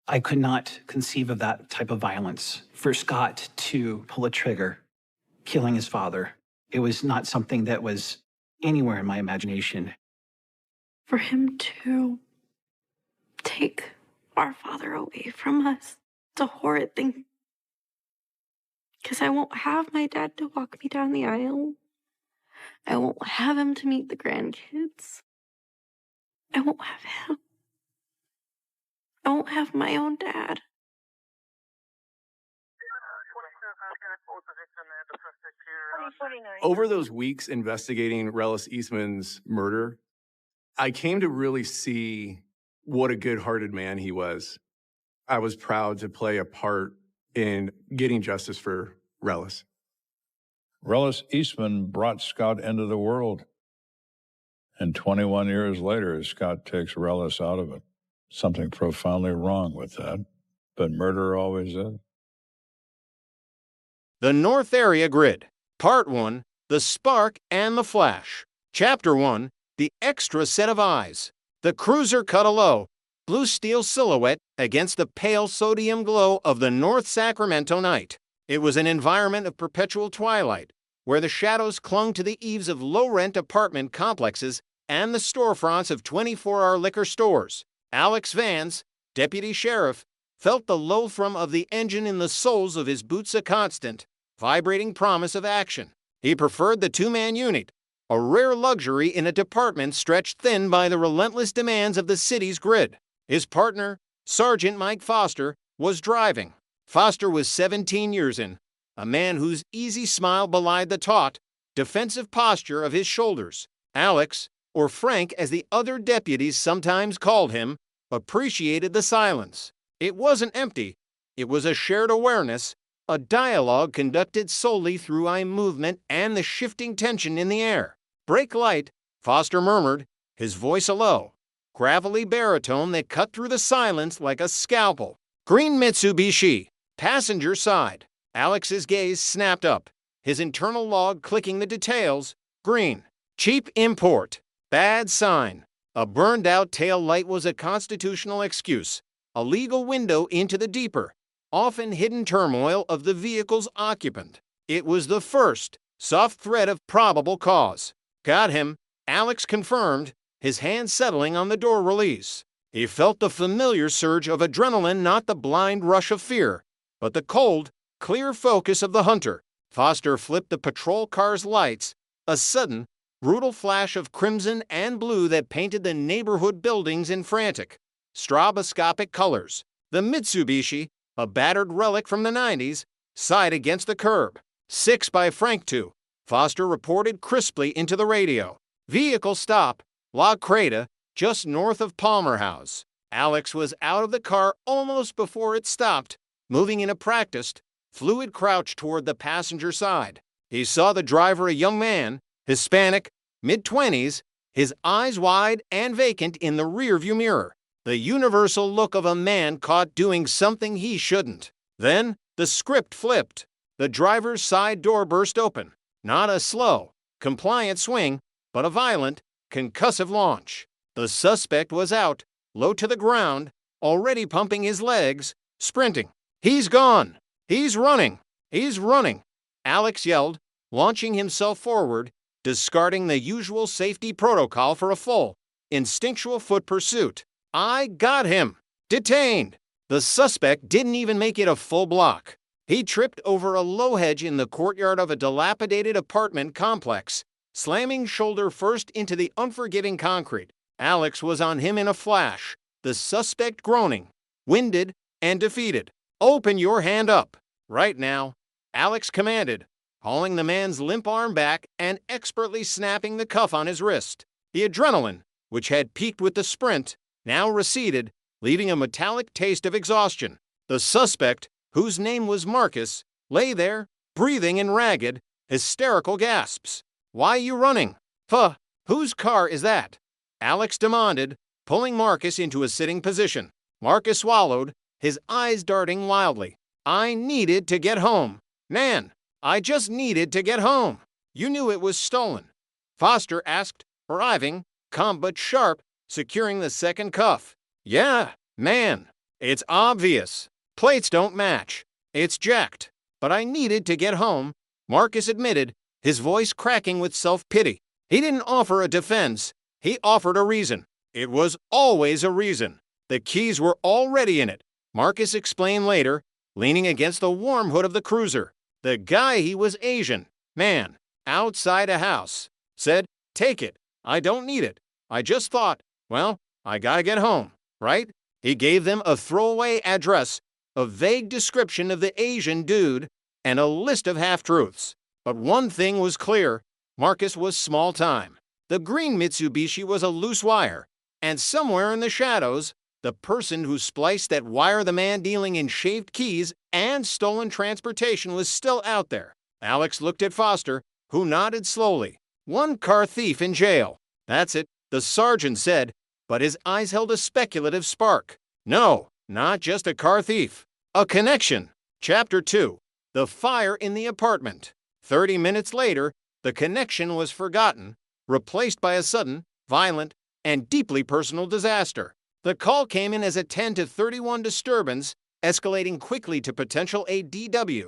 Speaker 11: I could not conceive of that type of violence. For Scott to pull a trigger, killing his father, it was not something that was anywhere in my imagination.
Speaker 12: For him to take our father away from us, it's a horrid thing. Because I won't have my dad to walk me down the aisle. I won't have him to meet the grandkids. I won't have him. I won't have my own dad.
Speaker 6: Over those weeks investigating Rellis Eastman's murder, I came to really see what a good-hearted man he was. I was proud to play a part in getting justice for Rellis.
Speaker 1: Rellis Eastman brought Scott into the world. And 21 years later, Scott takes Rellis out of it. Something profoundly wrong with that, but murder always is.
Speaker 17: The North Area Grid. Part 1, The Spark and the Flash. Chapter 1, The Extra Set of Eyes. The cruiser cut a low, blue steel silhouette against the pale sodium glow of the North Sacramento night. It was an environment of perpetual twilight, where the shadows clung to the eaves of low-rent apartment complexes and the storefronts of 24-hour liquor stores. Alex Vance, deputy sheriff, felt the low thrum of the engine in the soles of his boots a constant, vibrating promise of action. He preferred the two-man unit, a rare luxury in a department stretched thin by the relentless demands of the city's grid. His partner, Sergeant Mike Foster, was driving. Foster was 17 years in, a man whose easy smile belied the taut, defensive posture of his shoulders. Alex, or Frank as the other deputies sometimes called him, appreciated the silence. It wasn't empty. It was a shared awareness, a dialogue conducted solely through eye movement and the shifting tension in the air. "Brake light," Foster murmured, his voice a low, gravelly baritone that cut through the silence like a scalpel. "Green Mitsubishi, passenger side." Alex's gaze snapped up, his internal log clicking the details. Green, cheap import, bad sign. A burned-out tail light was a constitutional excuse, a legal window into the deeper, often hidden turmoil of the vehicle's occupant. It was the first soft thread of probable cause. "Got him," Alex confirmed, his hand settling on the door release. He felt the familiar surge of adrenaline, not the blind rush of fear, but the cold, clear focus of the hunter. Foster flipped the patrol car's lights, a sudden, brutal flash of crimson and blue that painted the neighborhood buildings in frantic, stroboscopic colors. The Mitsubishi, a battered relic from the 90s, sighed against the curb. 6 by Frank 2, Foster reported crisply into the radio. Vehicle stop, La Creta, just north of Palmer House. Alex was out of the car almost before it stopped, moving in a practiced, fluid crouch toward the passenger side. He saw the driver, a young man, Hispanic, mid-20s, his eyes wide and vacant in the rearview mirror. The universal look of a man caught doing something he shouldn't. Then the script flipped. The driver's side door burst open. Not a slow, compliant swing, but a violent, concussive launch. The suspect was out, low to the ground, already pumping his legs, sprinting. "He's gone! He's running! He's running!" Alex yelled, launching himself forward, discarding the usual safety protocol for a full, instinctual foot pursuit. "I got him! Detained!" The suspect didn't even make it a full block. He tripped over a low hedge in the courtyard of a dilapidated apartment complex, slamming shoulder first into the unforgiving concrete. Alex was on him in a flash, the suspect groaning, winded and defeated. "Open your hand up, right now," Alex commanded, hauling the man's limp arm back and expertly snapping the cuff on his wrist. The adrenaline, which had peaked with the sprint, now receded, leaving a metallic taste of exhaustion. The suspect, whose name was Marcus, lay there, breathing and ragged, hysterical gasps. Why are you running? Whose car is that? Alex demanded, pulling Marcus into a sitting position. Marcus swallowed, his eyes darting wildly. I needed to get home. Nan, I just needed to get home. You knew it was stolen. Foster asked, arriving, calm but sharp, securing the second cuff. Yeah, man, it's obvious. Plates don't match. It's jacked. But I needed to get home, Marcus admitted, his voice cracking with self-pity. He didn't offer a defense. He offered a reason. It was always a reason. The keys were already in it, Marcus explained later, leaning against the warm hood of the cruiser. The guy, he was Asian. Man, outside a house. Said, take it. I don't need it. I just thought, well, I gotta get home, right? He gave them a throwaway address, a vague description of the Asian dude, and a list of half-truths. But one thing was clear. Marcus was small time. The green Mitsubishi was a loose wire, and somewhere in the shadows, the person who spliced that wire the man dealing in shaved keys and stolen transportation was still out there. Alex looked at Foster, who nodded slowly. One car thief in jail. That's it, the sergeant said, but his eyes held a speculative spark. No, not just a car thief. A connection. Chapter 2. The fire in the apartment. 30 minutes later, the connection was forgotten, replaced by a sudden, violent, and deeply personal disaster. The call came in as a 10-31 disturbance, escalating quickly to potential ADW.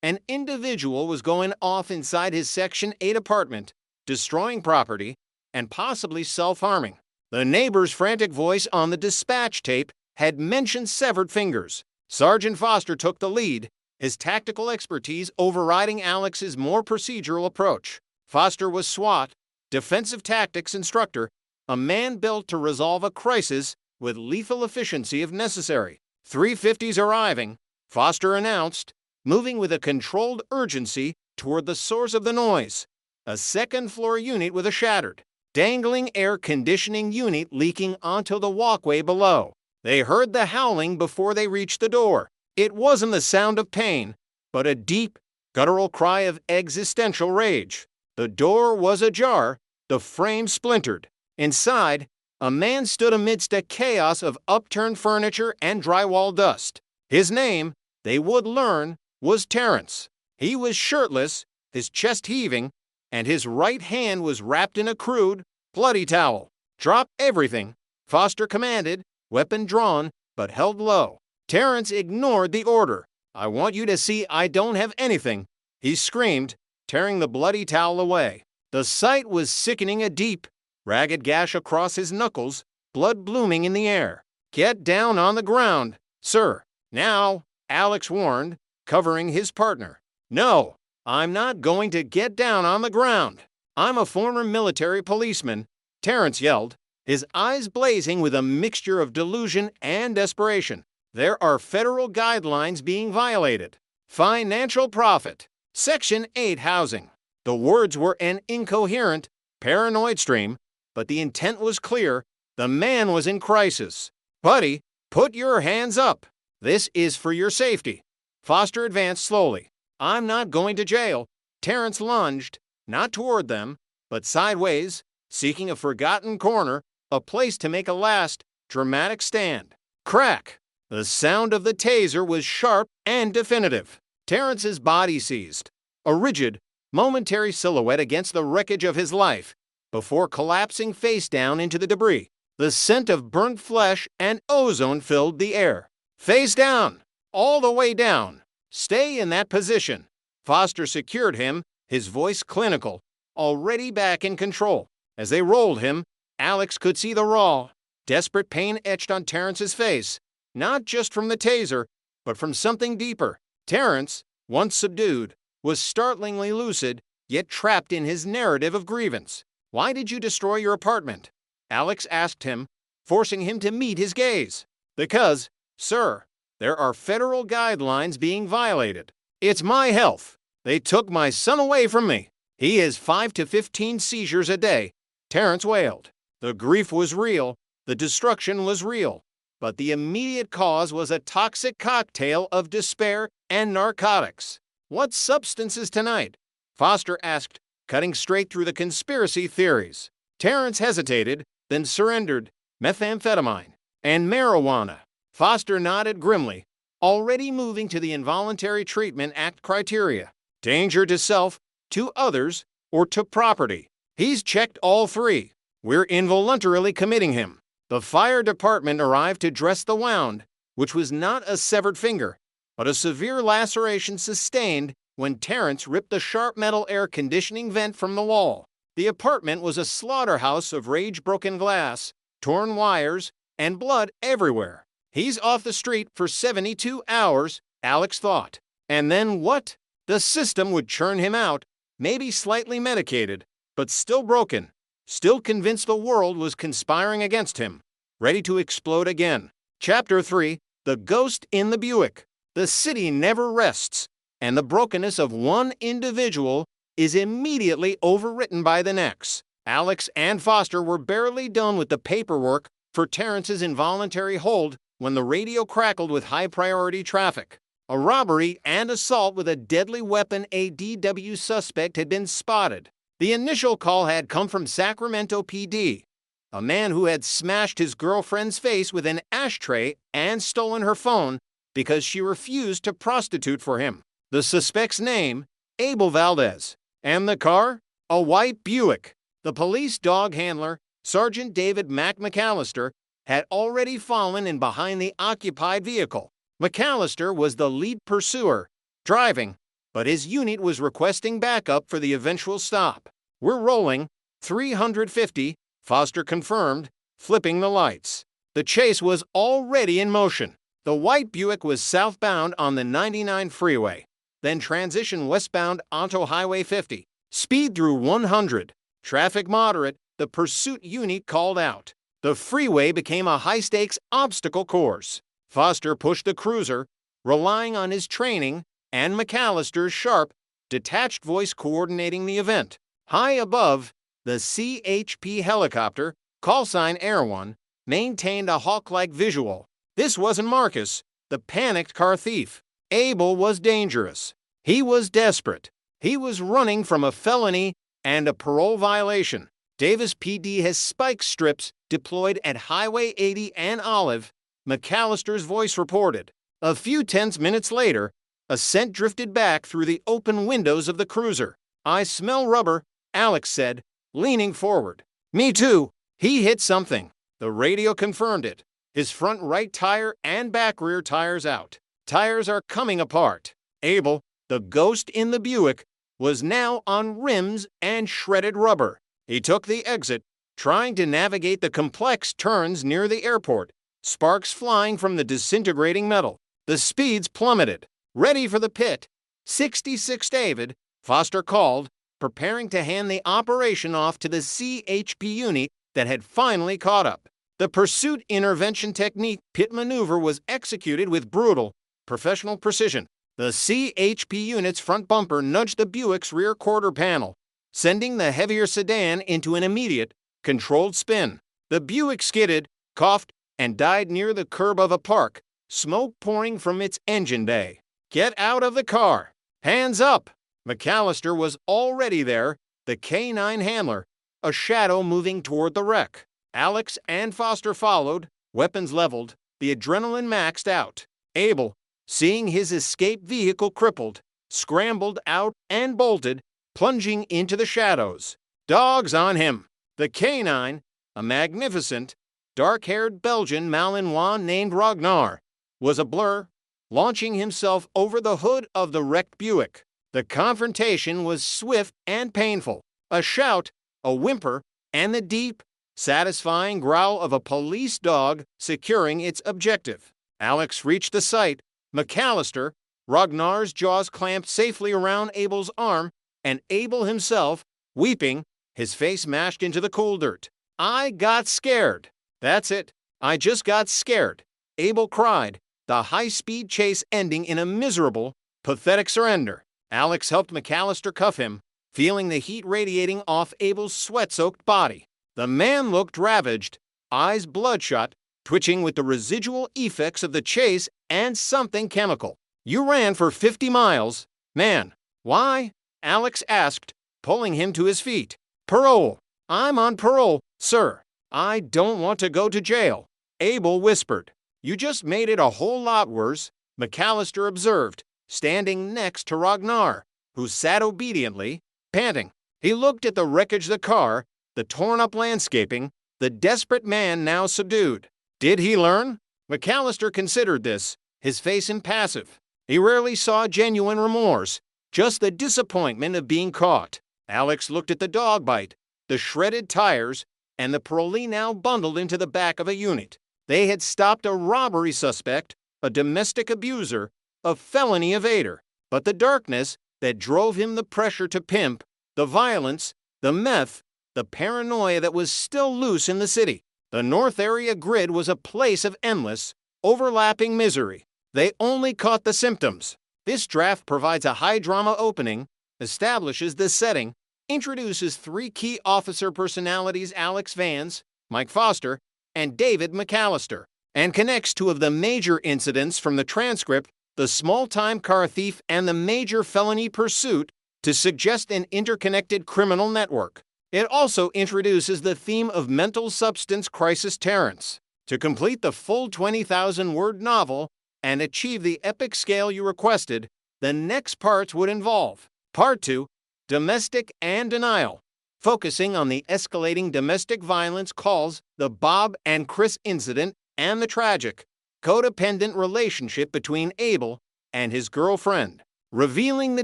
Speaker 17: An individual was going off inside his Section 8 apartment, destroying property, and possibly self-harming. The neighbor's frantic voice on the dispatch tape had mentioned severed fingers. Sergeant Foster took the lead, his tactical expertise overriding Alex's more procedural approach. Foster was SWAT, defensive tactics instructor, a man built to resolve a crisis with lethal efficiency if necessary. 350s arriving, Foster announced, moving with a controlled urgency toward the source of the noise. A second-floor unit with a shattered, dangling air conditioning unit leaking onto the walkway below. They heard the howling before they reached the door. It wasn't the sound of pain, but a deep, guttural cry of existential rage. The door was ajar, the frame splintered. Inside, a man stood amidst a chaos of upturned furniture and drywall dust. His name, they would learn, was Terrence. He was shirtless, his chest heaving, and his right hand was wrapped in a crude, bloody towel. Drop everything, Foster commanded, weapon drawn, but held low. Terrence ignored the order. I want you to see I don't have anything, he screamed, tearing the bloody towel away. The sight was sickening, a deep, ragged gash across his knuckles, blood blooming in the air. Get down on the ground, sir. Now, Alex warned, covering his partner. No, I'm not going to get down on the ground. I'm a former military policeman, Terrence yelled, his eyes blazing with a mixture of delusion and desperation. There are federal guidelines being violated. Financial profit. Section 8 housing. The words were an incoherent, paranoid stream, but the intent was clear. The man was in crisis. Buddy, put your hands up. This is for your safety. Foster advanced slowly. I'm not going to jail. Terrence lunged, not toward them, but sideways, seeking a forgotten corner, a place to make a last, dramatic stand. Crack! The sound of the taser was sharp and definitive. Terrence's body seized, a rigid, momentary silhouette against the wreckage of his life, before collapsing face down into the debris. The scent of burnt flesh and ozone filled the air. Face down! All the way down! Stay in that position. Foster secured him, his voice clinical, already back in control. As they rolled him, Alex could see the raw, desperate pain etched on Terrence's face, not just from the taser, but from something deeper. Terrence, once subdued, was startlingly lucid, yet trapped in his narrative of grievance. Why did you destroy your apartment? Alex asked him, forcing him to meet his gaze. Because, sir, there are federal guidelines being violated. It's my health. They took my son away from me. He has 5 to 15 seizures a day, Terrence wailed. The grief was real, the destruction was real, but the immediate cause was a toxic cocktail of despair and narcotics. What substances tonight? Foster asked, cutting straight through the conspiracy theories. Terrence hesitated, then surrendered. Methamphetamine and marijuana. Foster nodded grimly, already moving to the Involuntary Treatment Act criteria. Danger to self, to others, or to property. He's checked all three. We're involuntarily committing him. The fire department arrived to dress the wound, which was not a severed finger, but a severe laceration sustained when Terrence ripped the sharp metal air conditioning vent from the wall. The apartment was a slaughterhouse of rage-broken glass, torn wires, and blood everywhere. He's off the street for 72 hours, Alex thought. And then what? The system would churn him out, maybe slightly medicated, but still broken, still convinced the world was conspiring against him, ready to explode again. Chapter 3, The Ghost in the Buick. The city never rests, and the brokenness of one individual is immediately overwritten by the next. Alex and Foster were barely done with the paperwork for Terrence's involuntary hold when the radio crackled with high-priority traffic. A robbery and assault with a deadly weapon ADW suspect had been spotted. The initial call had come from Sacramento PD, a man who had smashed his girlfriend's face with an ashtray and stolen her phone because she refused to prostitute for him. The suspect's name, Abel Valdez, and the car, a white Buick. The police dog handler, Sergeant David McAllister, had already fallen in behind the occupied vehicle. McAllister was the lead pursuer, driving, but his unit was requesting backup for the eventual stop. We're rolling, 350, Foster confirmed, flipping the lights. The chase was already in motion. The white Buick was southbound on the 99 freeway, then transitioned westbound onto Highway 50. Speed through 100. Traffic moderate, the pursuit unit called out. The freeway became a high-stakes obstacle course. Foster pushed the cruiser, relying on his training and McAllister's sharp, detached voice coordinating the event. High above, the CHP helicopter, callsign Air One, maintained a hawk-like visual. This wasn't Marcus, the panicked car thief. Abel was dangerous. He was desperate. He was running from a felony and a parole violation. Davis PD has spike strips deployed at Highway 80 and Olive, McAllister's voice reported. A few tense minutes later, a scent drifted back through the open windows of the cruiser. I smell rubber, Alex said, leaning forward. Me too. He hit something. The radio confirmed it. His front right tire and back rear tires out. Tires are coming apart. Abel, the ghost in the Buick, was now on rims and shredded rubber. He took the exit, trying to navigate the complex turns near the airport, sparks flying from the disintegrating metal. The speeds plummeted. Ready for the pit. 66 David, Foster called, preparing to hand the operation off to the CHP unit that had finally caught up. The pursuit intervention technique pit maneuver was executed with brutal, professional precision. The CHP unit's front bumper nudged the Buick's rear quarter panel, sending the heavier sedan into an immediate, controlled spin. The Buick skidded, coughed, and died near the curb of a park, smoke pouring from its engine bay. Get out of the car! Hands up! McAllister was already there, the K9 handler, a shadow moving toward the wreck. Alex and Foster followed, weapons leveled, the adrenaline maxed out. Abel, seeing his escape vehicle crippled, scrambled out and bolted, plunging into the shadows. Dogs on him. The K9, a magnificent, dark-haired Belgian Malinois named Ragnar, was a blur, launching himself over the hood of the wrecked Buick. The confrontation was swift and painful. A shout, a whimper, and the deep, satisfying growl of a police dog securing its objective. Alex reached the site. McAllister, Ragnar's jaws clamped safely around Abel's arm, and Abel himself, weeping, his face mashed into the cool dirt. I got scared. That's it. I just got scared. Abel cried, the high-speed chase ending in a miserable, pathetic surrender. Alex helped McAllister cuff him, feeling the heat radiating off Abel's sweat-soaked body. The man looked ravaged, eyes bloodshot, twitching with the residual effects of the chase and something chemical. You ran for 50 miles. Man, why? Alex asked, pulling him to his feet. Parole. I'm on parole, sir. I don't want to go to jail, Abel whispered. You just made it a whole lot worse, McAllister observed, standing next to Ragnar, who sat obediently, panting. He looked at the wreckage of the car, the torn-up landscaping, the desperate man now subdued. Did he learn? McAllister considered this, his face impassive. He rarely saw genuine remorse, just the disappointment of being caught. Alex looked at the dog bite, the shredded tires, and the parolee now bundled into the back of a unit. They had stopped a robbery suspect, a domestic abuser, a felony evader. But the darkness that drove him the pressure to pimp, the violence, the meth, the paranoia that was still loose in the city. The North Area grid was a place of endless, overlapping misery. They only caught the symptoms. This draft provides a high-drama opening, establishes the setting, introduces 3 key officer personalities, Alex Vance, Mike Foster, and David McAllister, and connects 2 of the major incidents from the transcript, the small-time car thief and the major felony pursuit, to suggest an interconnected criminal network. It also introduces the theme of mental substance crisis Terrence. To complete the full 20,000-word novel and achieve the epic scale you requested, the next parts would involve Part 2, Domestic and Denial, focusing on the escalating domestic violence calls the Bob and Chris incident and the tragic, codependent relationship between Abel and his girlfriend, revealing the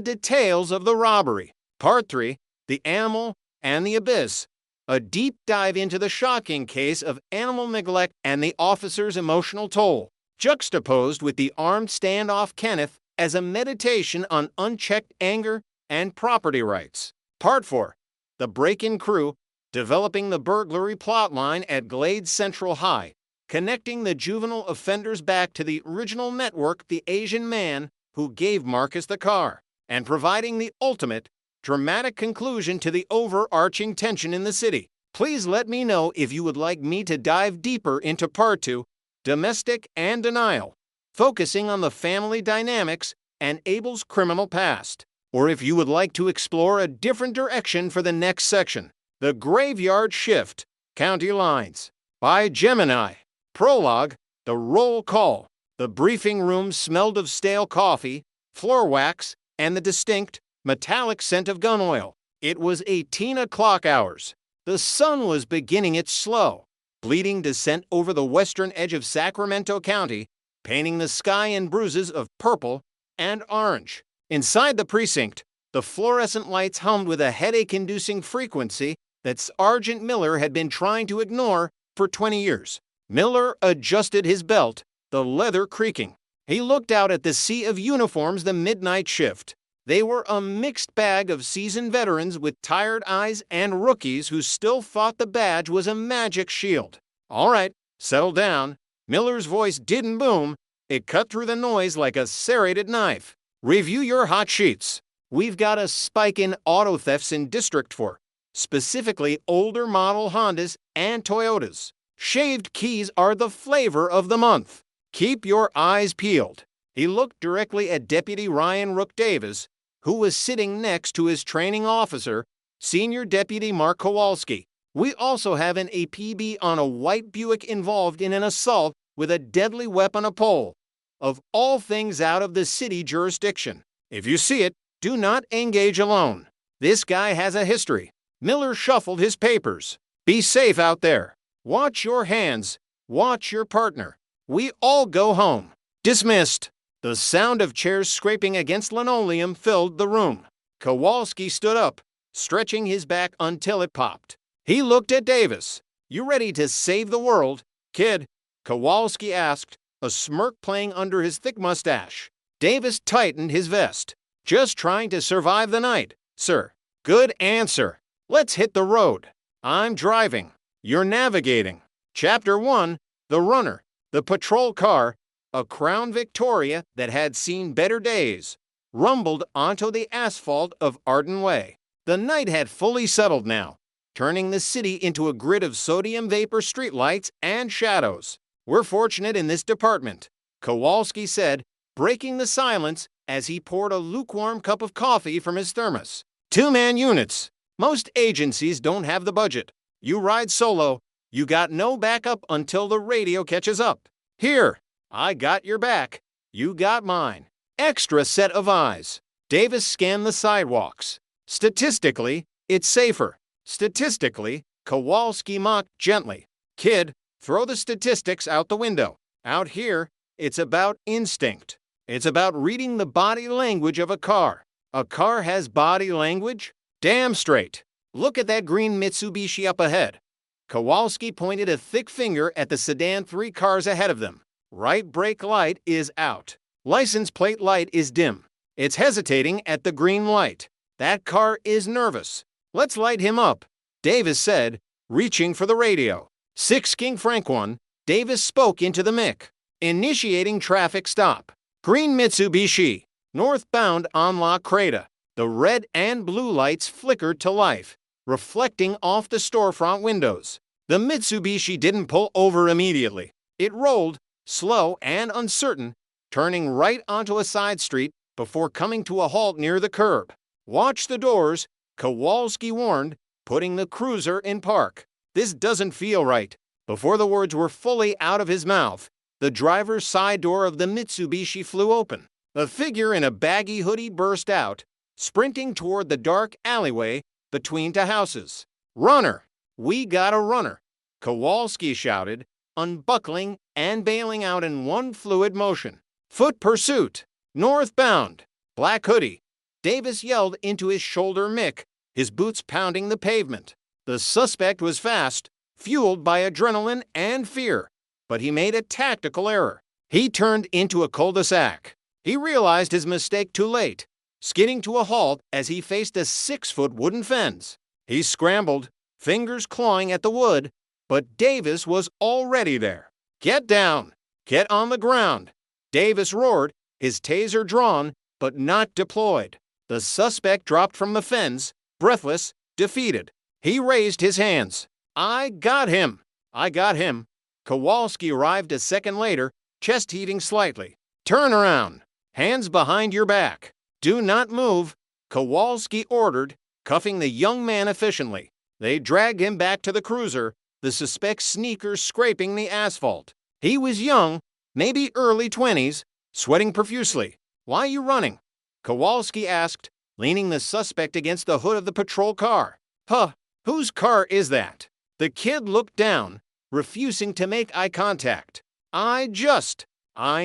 Speaker 17: details of the robbery. Part 3, The Animal and the Abyss, a deep dive into the shocking case of animal neglect and the officer's emotional toll, juxtaposed with the armed standoff Kenneth as a meditation on unchecked anger and property rights. Part 4, The Break-In Crew, developing the burglary plotline at Glades Central High, connecting the juvenile offenders back to the original network, the Asian man who gave Marcus the car, and providing the ultimate, dramatic conclusion to the overarching tension in the city. Please let me know if you would like me to dive deeper into Part 2, Domestic and Denial, focusing on the family dynamics and Abel's criminal past, or if you would like to explore a different direction for the next section, The Graveyard Shift, County Lines, by Gemini. Prologue, The Roll Call. The briefing room smelled of stale coffee, floor wax, and the distinct, metallic scent of gun oil. It was 18 o'clock hours. The sun was beginning its slow, bleeding descent over the western edge of Sacramento County, painting the sky in bruises of purple and orange. Inside the precinct, the fluorescent lights hummed with a headache-inducing frequency that Sergeant Miller had been trying to ignore for 20 years. Miller adjusted his belt, the leather creaking. He looked out at the sea of uniforms, the midnight shift. They were a mixed bag of seasoned veterans with tired eyes and rookies who still thought the badge was a magic shield. All right, settle down. Miller's voice didn't boom. It cut through the noise like a serrated knife. Review your hot sheets. We've got a spike in auto thefts in District 4, specifically older model Hondas and Toyotas. Shaved keys are the flavor of the month. Keep your eyes peeled. He looked directly at Deputy Ryan Rook Davis, who was sitting next to his training officer, Senior Deputy Mark Kowalski. We also have an APB on a white Buick involved in an assault with a deadly weapon, a pole. Of all things out of the city jurisdiction. If you see it, do not engage alone. This guy has a history. Miller shuffled his papers. Be safe out there. Watch your hands. Watch your partner. We all go home. Dismissed. The sound of chairs scraping against linoleum filled the room. Kowalski stood up, stretching his back until it popped. He looked at Davis. You ready to save the world, kid? Kowalski asked, a smirk playing under his thick mustache. Davis tightened his vest. Just trying to survive the night, sir. Good answer. Let's hit the road. I'm driving. You're navigating. Chapter 1, The Runner, the patrol car, a Crown Victoria that had seen better days, rumbled onto the asphalt of Arden Way. The night had fully settled now, turning the city into a grid of sodium vapor streetlights and shadows. We're fortunate in this department, Kowalski said, breaking the silence as he poured a lukewarm cup of coffee from his thermos. Two-man units. Most agencies don't have the budget. You ride solo, you got no backup until the radio catches up. Here, I got your back. You got mine. Extra set of eyes. Davis scanned the sidewalks. Statistically, it's safer. Statistically, Kowalski mocked gently. Kid, throw the statistics out the window. Out here, it's about instinct. It's about reading the body language of a car. A car has body language? Damn straight. Look at that green Mitsubishi up ahead. Kowalski pointed a thick finger at the sedan 3 cars ahead of them. Right brake light is out. License plate light is dim. It's hesitating at the green light. That car is nervous. Let's light him up, Davis said, reaching for the radio. 6 King Frank 1, Davis spoke into the mic. Initiating traffic stop. Green Mitsubishi, northbound on La Creta. The red and blue lights flickered to life, reflecting off the storefront windows. The Mitsubishi didn't pull over immediately. It rolled, slow and uncertain, turning right onto a side street before coming to a halt near the curb. Watch the doors, Kowalski warned, putting the cruiser in park. This doesn't feel right. Before the words were fully out of his mouth, the driver's side door of the Mitsubishi flew open. A figure in a baggy hoodie burst out, sprinting toward the dark alleyway between 2 houses. Runner! We got a runner! Kowalski shouted, unbuckling and bailing out in one fluid motion. Foot pursuit! Northbound! Black hoodie! Davis yelled into his shoulder mic, his boots pounding the pavement. The suspect was fast, fueled by adrenaline and fear, but he made a tactical error. He turned into a cul-de-sac. He realized his mistake too late, skidding to a halt as he faced a 6-foot wooden fence. He scrambled, fingers clawing at the wood, but Davis was already there. Get down! Get on the ground! Davis roared, his taser drawn, but not deployed. The suspect dropped from the fence, breathless, defeated. He raised his hands. I got him! I got him! Kowalski arrived a second later, chest heaving slightly. Turn around! Hands behind your back! Do not move! Kowalski ordered, cuffing the young man efficiently. They dragged him back to the cruiser, the suspect's sneakers scraping the asphalt. He was young, maybe early 20s, sweating profusely. Why are you running? Kowalski asked, leaning the suspect against the hood of the patrol car. Huh, whose car is that? The kid looked down, refusing to make eye contact. I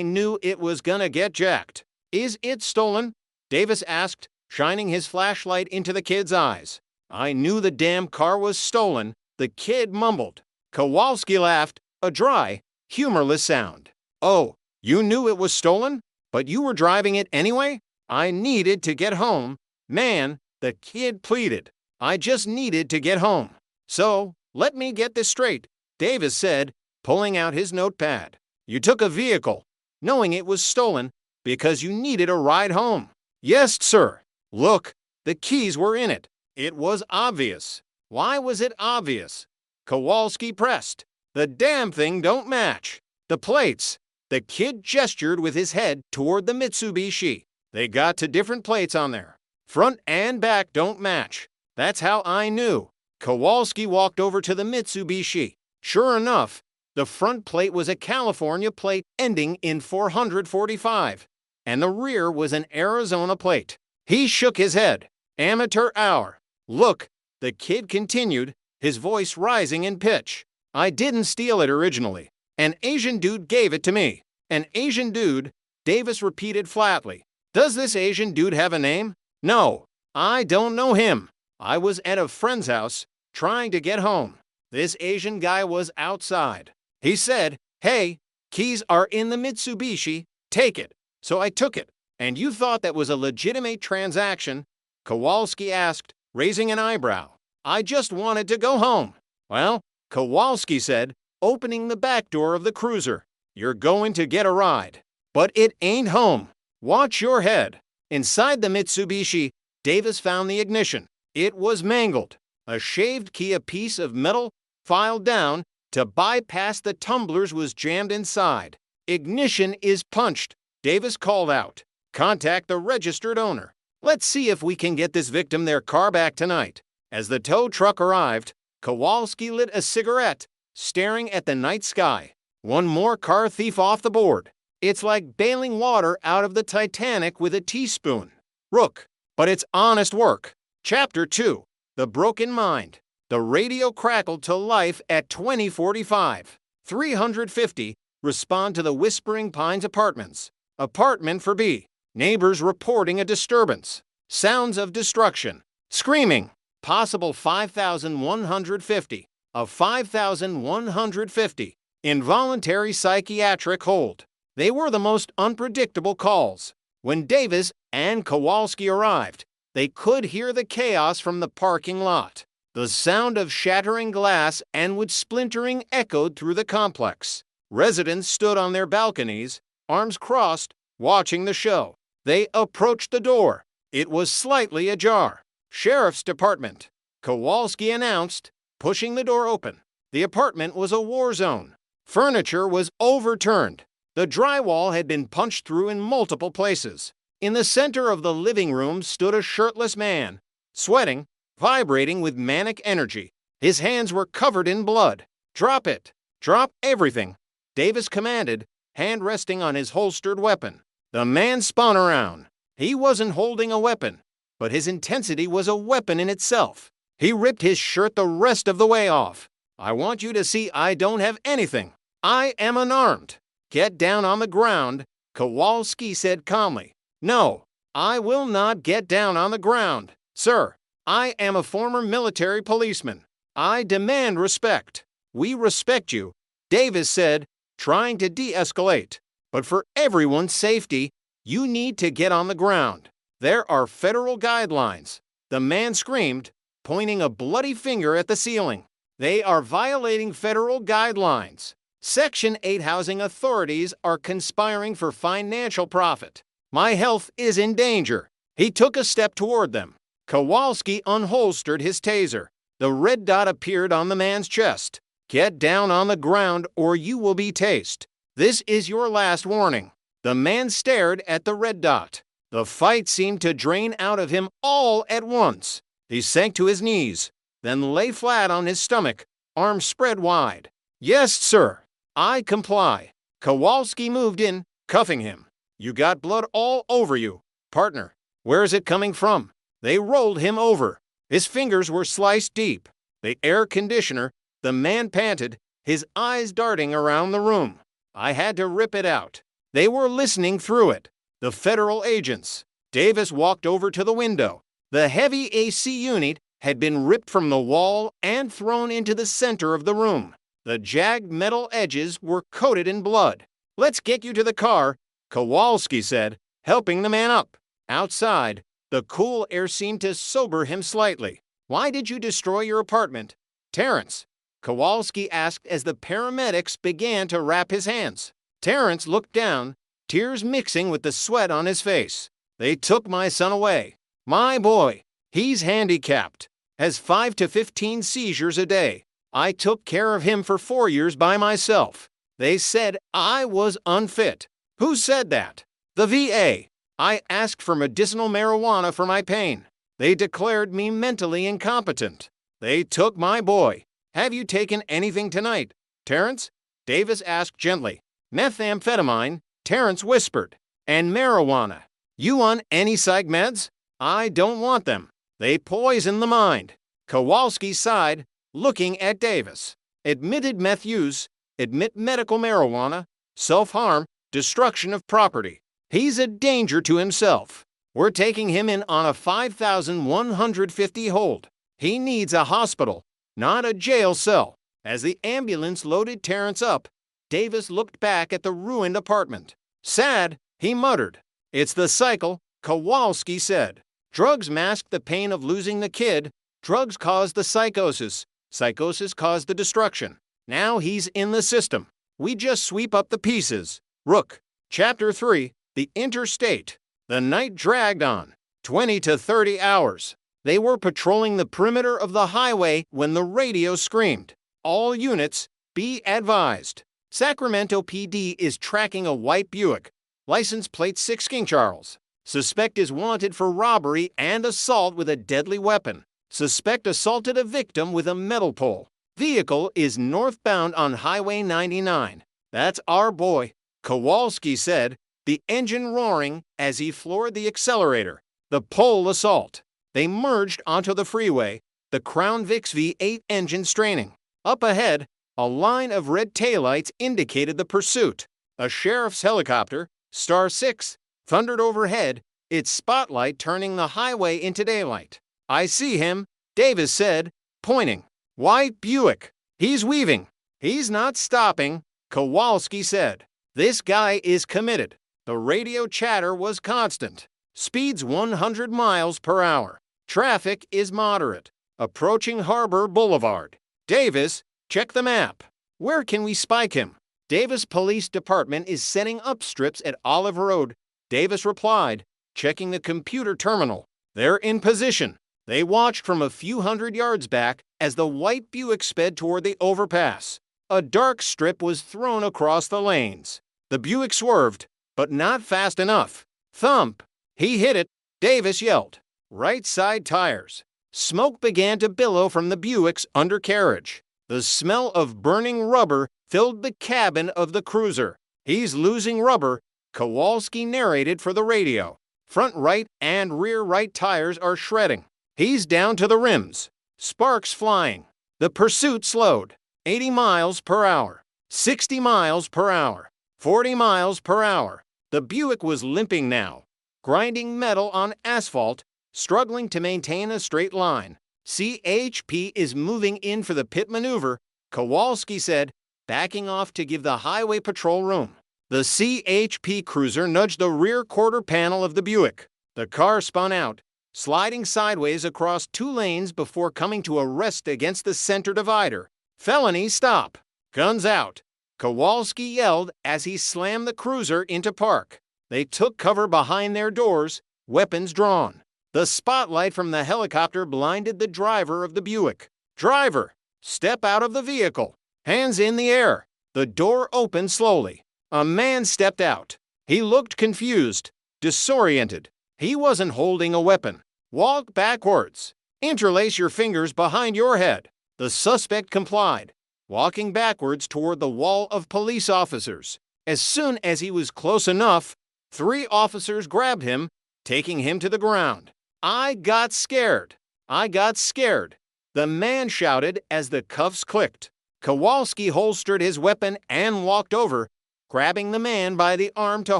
Speaker 17: knew it was gonna get jacked. Is it stolen? Davis asked, shining his flashlight into the kid's eyes. I knew the damn car was stolen, the kid mumbled. Kowalski laughed, a dry, humorless sound. Oh, you knew it was stolen? But you were driving it anyway? I needed to get home. Man, the kid pleaded. I just needed to get home. So, let me get this straight, Davis said, pulling out his notepad. You took a vehicle, knowing it was stolen, because you needed a ride home. Yes, sir. Look, the keys were in it. It was obvious. Why was it obvious? Kowalski pressed. The damn thing don't match. The plates. The kid gestured with his head toward the Mitsubishi. They got to different plates on there. Front and back don't match. That's how I knew. Kowalski walked over to the Mitsubishi. Sure enough, the front plate was a California plate ending in 445, and the rear was an Arizona plate. He shook his head. Amateur hour. Look, the kid continued, his voice rising in pitch. I didn't steal it originally. An Asian dude gave it to me. An Asian dude, Davis repeated flatly. Does this Asian dude have a name? No, I don't know him. I was at a friend's house, trying to get home. This Asian guy was outside. He said, hey, keys are in the Mitsubishi, take it. So I took it. And you thought that was a legitimate transaction? Kowalski asked, raising an eyebrow. I just wanted to go home. Well, Kowalski said, opening the back door of the cruiser. You're going to get a ride. But it ain't home. Watch your head. Inside the Mitsubishi, Davis found the ignition. It was mangled. A shaved key, a piece of metal, filed down to bypass the tumblers, was jammed inside. Ignition is punched, Davis called out. Contact the registered owner. Let's see if we can get this victim their car back tonight. As the tow truck arrived, Kowalski lit a cigarette, staring at the night sky. One more car thief off the board. It's like bailing water out of the Titanic with a teaspoon. Rook, but it's honest work. Chapter 2, The Broken Mind. The radio crackled to life at 2045. 350 respond to the Whispering Pines Apartments. Apartment for B. Neighbors reporting a disturbance. Sounds of destruction. Screaming. Possible 5,150. Of 5,150. Involuntary psychiatric hold. They were the most unpredictable calls. When Davis and Kowalski arrived, they could hear the chaos from the parking lot. The sound of shattering glass and wood splintering echoed through the complex. Residents stood on their balconies, arms crossed, watching the show. They approached the door. It was slightly ajar. Sheriff's Department. Kowalski announced, pushing the door open. The apartment was a war zone. Furniture was overturned. The drywall had been punched through in multiple places. In the center of the living room stood a shirtless man, sweating, vibrating with manic energy. His hands were covered in blood. Drop it. Drop everything, Davis commanded, hand resting on his holstered weapon. The man spun around. He wasn't holding a weapon, but his intensity was a weapon in itself. He ripped his shirt the rest of the way off. I want you to see I don't have anything. I am unarmed. Get down on the ground, Kowalski said calmly. No, I will not get down on the ground. Sir, I am a former military policeman. I demand respect. We respect you, Davis said, trying to de-escalate. But for everyone's safety, you need to get on the ground. There are federal guidelines. The man screamed, pointing a bloody finger at the ceiling. They are violating federal guidelines. Section 8 housing authorities are conspiring for financial profit. My health is in danger. He took a step toward them. Kowalski unholstered his taser. The red dot appeared on the man's chest. Get down on the ground or you will be tased. This is your last warning. The man stared at the red dot. The fight seemed to drain out of him all at once. He sank to his knees, then lay flat on his stomach, arms spread wide. Yes, sir. I comply. Kowalski moved in, cuffing him. You got blood all over you. Partner, where is it coming from? They rolled him over. His fingers were sliced deep. The air conditioner, the man panted, his eyes darting around the room. I had to rip it out. They were listening through it. The federal agents. Davis walked over to the window. The heavy AC unit had been ripped from the wall and thrown into the center of the room. The jagged metal edges were coated in blood. Let's get you to the car, Kowalski said, helping the man up. Outside, the cool air seemed to sober him slightly. Why did you destroy your apartment? Terrence, Kowalski asked as the paramedics began to wrap his hands. Terrence looked down, tears mixing with the sweat on his face. They took my son away. My boy, he's handicapped, has 5 to 15 seizures a day. I took care of him for 4 years by myself. They said I was unfit. Who said that? The VA. I asked for medicinal marijuana for my pain. They declared me mentally incompetent. They took my boy. Have you taken anything tonight, Terrence? Davis asked gently. Methamphetamine, Terrence whispered. And marijuana. You on any psych meds? I don't want them. They poison the mind. Kowalski sighed, looking at Davis. Admitted meth use, admit medical marijuana, self-harm, destruction of property. He's a danger to himself. We're taking him in on a 5,150 hold. He needs a hospital, not a jail cell. As the ambulance loaded Terrence up, Davis looked back at the ruined apartment. Sad, he muttered. It's the cycle, Kowalski said. Drugs mask the pain of losing the kid. Drugs cause the psychosis. Psychosis caused the destruction. Now he's in the system. We just sweep up the pieces. Rook. Chapter 3, The Interstate. The night dragged on. 20 to 30 hours. They were patrolling the perimeter of the highway when the radio screamed. All units, be advised. Sacramento PD is tracking a white Buick. License plate 6 King Charles. Suspect is wanted for robbery and assault with a deadly weapon. Suspect assaulted a victim with a metal pole. Vehicle is northbound on Highway 99. That's our boy. Kowalski said, the engine roaring as he floored the accelerator. The pole assault. They merged onto the freeway, the Crown Vic's V8 engine straining. Up ahead, a line of red taillights indicated the pursuit. A sheriff's helicopter, Star 6, thundered overhead, its spotlight turning the highway into daylight. I see him, Davis said, pointing. White Buick. He's weaving. He's not stopping, Kowalski said. This guy is committed. The radio chatter was constant. Speeds 100 miles per hour. Traffic is moderate. Approaching Harbor Boulevard. Davis, check the map. Where can we spike him? Davis Police Department is setting up strips at Olive Road. Davis replied, checking the computer terminal. They're in position. They watched from a few hundred yards back as the white Buick sped toward the overpass. A dark strip was thrown across the lanes. The Buick swerved, but not fast enough. Thump! He hit it, Davis yelled. Right side tires. Smoke began to billow from the Buick's undercarriage. The smell of burning rubber filled the cabin of the cruiser. He's losing rubber, Kowalski narrated for the radio. Front right and rear right tires are shredding. He's down to the rims. Sparks flying. The pursuit slowed. 80 miles per hour. 60 miles per hour. 40 miles per hour. The Buick was limping now, grinding metal on asphalt, struggling to maintain a straight line. CHP is moving in for the pit maneuver, Kowalski said, backing off to give the highway patrol room. The CHP cruiser nudged the rear quarter panel of the Buick. The car spun out, sliding sideways across 2 lanes before coming to a rest against the center divider. Felony stop. Guns out. Kowalski yelled as he slammed the cruiser into park. They took cover behind their doors, weapons drawn. The spotlight from the helicopter blinded the driver of the Buick. Driver, step out of the vehicle. Hands in the air. The door opened slowly. A man stepped out. He looked confused, disoriented. He wasn't holding a weapon. Walk backwards. Interlace your fingers behind your head. The suspect complied, walking backwards toward the wall of police officers. As soon as he was close enough, 3 officers grabbed him, taking him to the ground. I got scared. I got scared. The man shouted as the cuffs clicked. Kowalski holstered his weapon and walked over, grabbing the man by the arm to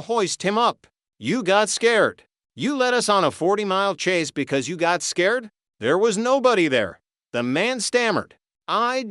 Speaker 17: hoist him up. You got scared. You led us on a 40-mile chase because you got scared? There was nobody there. The man stammered. I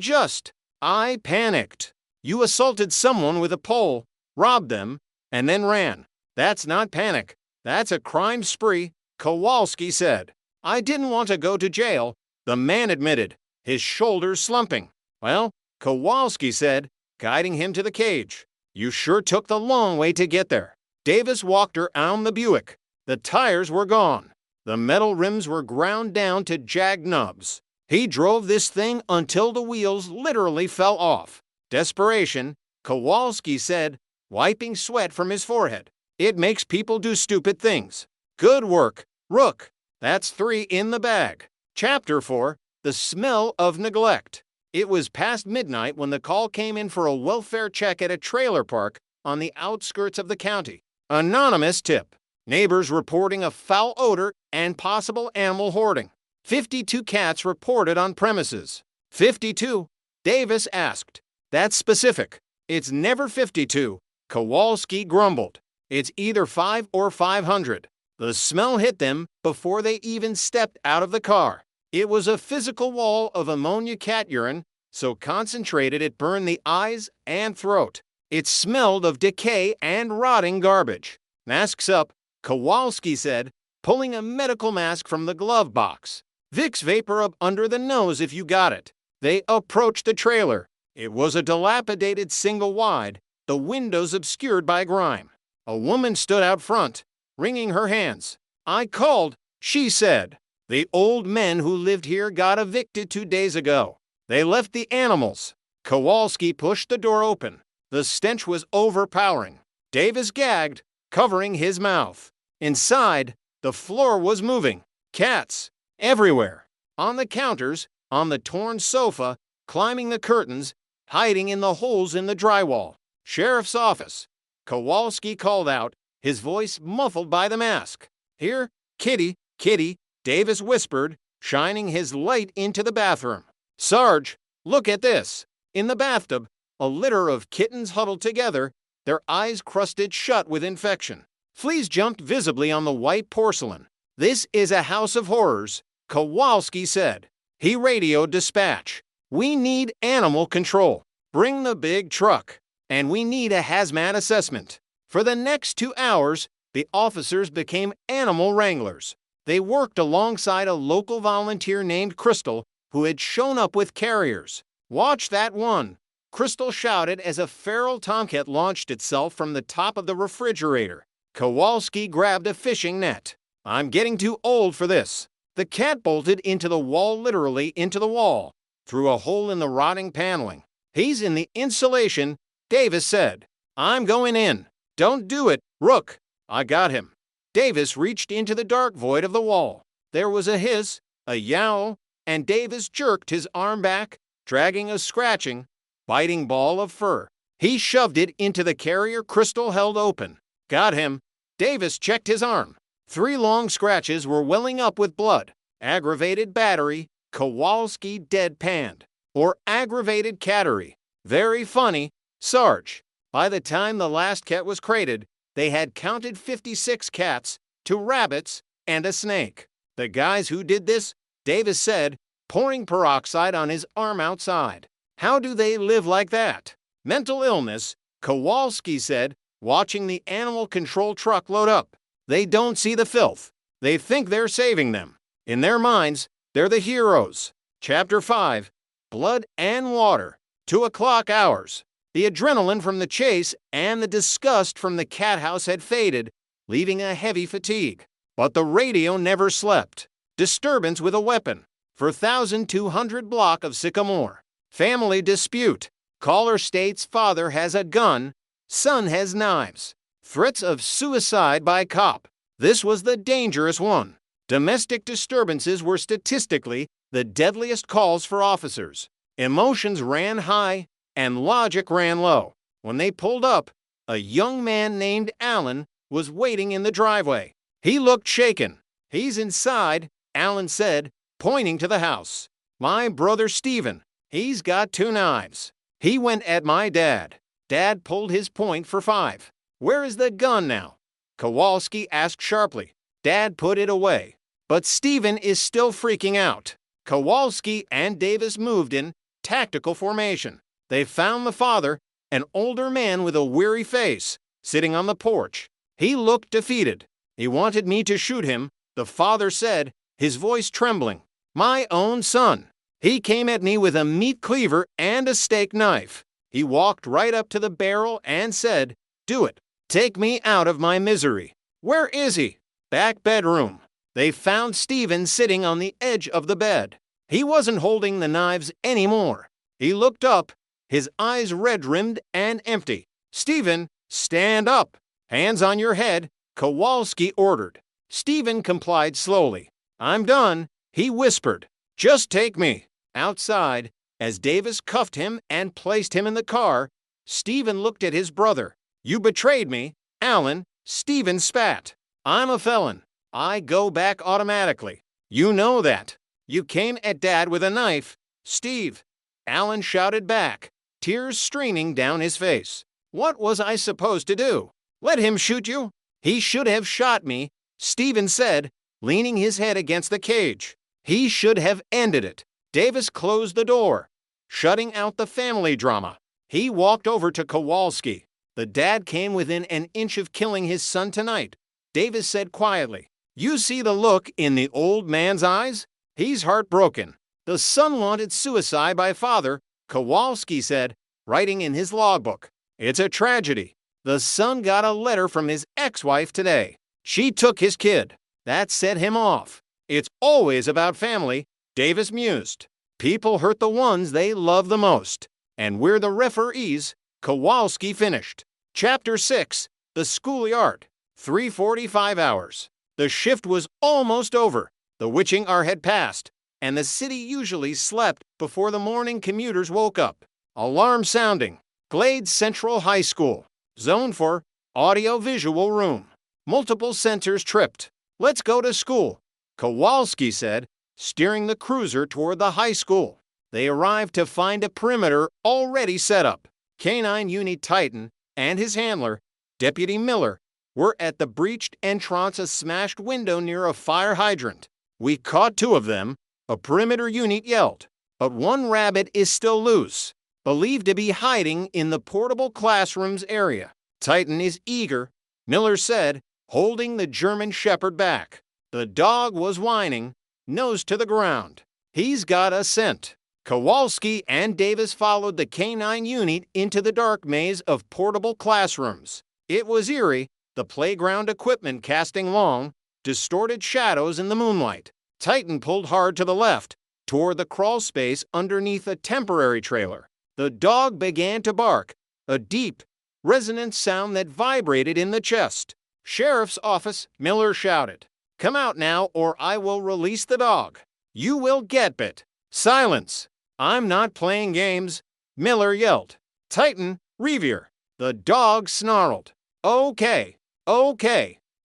Speaker 17: panicked. You assaulted someone with a pole, robbed them, and then ran. That's not panic. That's a crime spree, Kowalski said. I didn't want to go to jail, the man admitted, his shoulders slumping. Well, Kowalski said, guiding him to the cage. You sure took the long way to get there. Davis walked around the Buick. The tires were gone. The metal rims were ground down to jag nubs. He drove this thing until the wheels literally fell off. Desperation, Kowalski said, wiping sweat from his forehead. It makes people do stupid things. Good work, Rook. That's 3 in the bag. Chapter 4, The Smell of Neglect. It was past midnight when the call came in for a welfare check at a trailer park on the outskirts of the county. Anonymous tip. Neighbors reporting a foul odor and possible animal hoarding. 52 cats reported on premises. 52? Davis asked. That's specific. It's never 52. Kowalski grumbled. It's either 5 or 500. The smell hit them before they even stepped out of the car. It was a physical wall of ammonia cat urine, so concentrated it burned the eyes and throat. It smelled of decay and rotting garbage. Masks up, Kowalski said, pulling a medical mask from the glove box. Vicks vapor up under the nose if you got it. They approached the trailer. It was a dilapidated single wide, the windows obscured by grime. A woman stood out front, wringing her hands. I called, she said. The old men who lived here got evicted 2 days ago. They left the animals. Kowalski pushed the door open. The stench was overpowering. Davis gagged, covering his mouth. Inside, the floor was moving. Cats everywhere. On the counters, on the torn sofa, climbing the curtains, hiding in the holes in the drywall. Sheriff's office. Kowalski called out, his voice muffled by the mask. Here, kitty, kitty, Davis whispered, shining his light into the bathroom. Sarge, look at this. In the bathtub, a litter of kittens huddled together, their eyes crusted shut with infection. Fleas jumped visibly on the white porcelain. This is a house of horrors, Kowalski said. He radioed dispatch. We need animal control. Bring the big truck. And we need a hazmat assessment. For the next 2 hours, the officers became animal wranglers. They worked alongside a local volunteer named Crystal, who had shown up with carriers. Watch that one, Crystal shouted as a feral tomcat launched itself from the top of the refrigerator. Kowalski grabbed a fishing net. I'm getting too old for this. The cat bolted into the wall, literally into the wall, through a hole in the rotting paneling. He's in the insulation, Davis said. I'm going in. Don't do it, Rook. I got him. Davis reached into the dark void of the wall. There was a hiss, a yowl, and Davis jerked his arm back, dragging a scratching, biting ball of fur. He shoved it into the carrier Crystal held open. Got him. Davis checked his arm. 3 long scratches were welling up with blood. Aggravated battery, Kowalski deadpanned. Or aggravated cattery. Very funny, Sarge. By the time the last cat was crated, they had counted 56 cats, 2 rabbits, and a snake. The guys who did this, Davis said, pouring peroxide on his arm outside. How do they live like that? Mental illness, Kowalski said, watching the animal control truck load up. They don't see the filth. They think they're saving them. In their minds, they're the heroes. Chapter 5, Blood and Water. 2 o'clock hours. The adrenaline from the chase and the disgust from the cat house had faded, leaving a heavy fatigue. But the radio never slept. Disturbance with a weapon. For 1200 block of Sycamore. Family dispute. Caller states father has a gun, son has knives. Threats of suicide by cop. This was the dangerous one. Domestic disturbances were statistically the deadliest calls for officers. Emotions ran high and logic ran low. When they pulled up, a young man named Alan was waiting in the driveway. He looked shaken. He's inside, Alan said, pointing to the house. My brother Stephen. He's got 2 knives. He went at my dad. Dad pulled his point for 5. Where is the gun now? Kowalski asked sharply. Dad put it away. But Stephen is still freaking out. Kowalski and Davis moved in tactical formation. They found the father, an older man with a weary face, sitting on the porch. He looked defeated. He wanted me to shoot him, the father said, his voice trembling. My own son. He came at me with a meat cleaver and a steak knife. He walked right up to the barrel and said, Do it. Take me out of my misery. Where is he? Back bedroom. They found Stephen sitting on the edge of the bed. He wasn't holding the knives anymore. He looked up, his eyes red-rimmed and empty. Stephen, stand up. Hands on your head, Kowalski ordered. Stephen complied slowly. I'm done, he whispered. Just take me. Outside, as Davis cuffed him and placed him in the car, Stephen looked at his brother. You betrayed me, Alan. Stephen spat. I'm a felon. I go back automatically. You know that. You came at Dad with a knife. Steve. Alan shouted back, tears streaming down his face. What was I supposed to do? Let him shoot you? He should have shot me, Stephen said, leaning his head against the cage. He should have ended it. Davis closed the door, shutting out the family drama. He walked over to Kowalski. The dad came within an inch of killing his son tonight. Davis said quietly, You see the look in the old man's eyes? He's heartbroken. The son wanted suicide by father, Kowalski said, writing in his logbook. It's a tragedy. The son got a letter from his ex-wife today. She took his kid. That set him off. It's always about family, Davis mused. People hurt the ones they love the most. And we're the referees, Kowalski finished. Chapter 6, The Schoolyard. 3:45 hours. The shift was almost over. The witching hour had passed, and the city usually slept before the morning commuters woke up. Alarm sounding. Glades Central High School. Zone for audio-visual room. Multiple sensors tripped. Let's go to school, Kowalski said, steering the cruiser toward the high school. They arrived to find a perimeter already set up. K-9 Unit Titan and his handler, Deputy Miller, were at the breached entrance, a smashed window near a fire hydrant. We caught 2 of them, a perimeter unit yelled, but one rabbit is still loose, believed to be hiding in the portable classrooms area. Titan is eager, Miller said, holding the German Shepherd back. The dog was whining, nose to the ground. He's got a scent. Kowalski and Davis followed the K-9 unit into the dark maze of portable classrooms. It was eerie, the playground equipment casting long, distorted shadows in the moonlight. Titan pulled hard to the left, toward the crawl space underneath a temporary trailer. The dog began to bark, a deep, resonant sound that vibrated in the chest. Sheriff's office, Miller shouted. Come out now, or I will release the dog. You will get bit. Silence. I'm not playing games, Miller yelled. Titan, Revere. The dog snarled. Okay,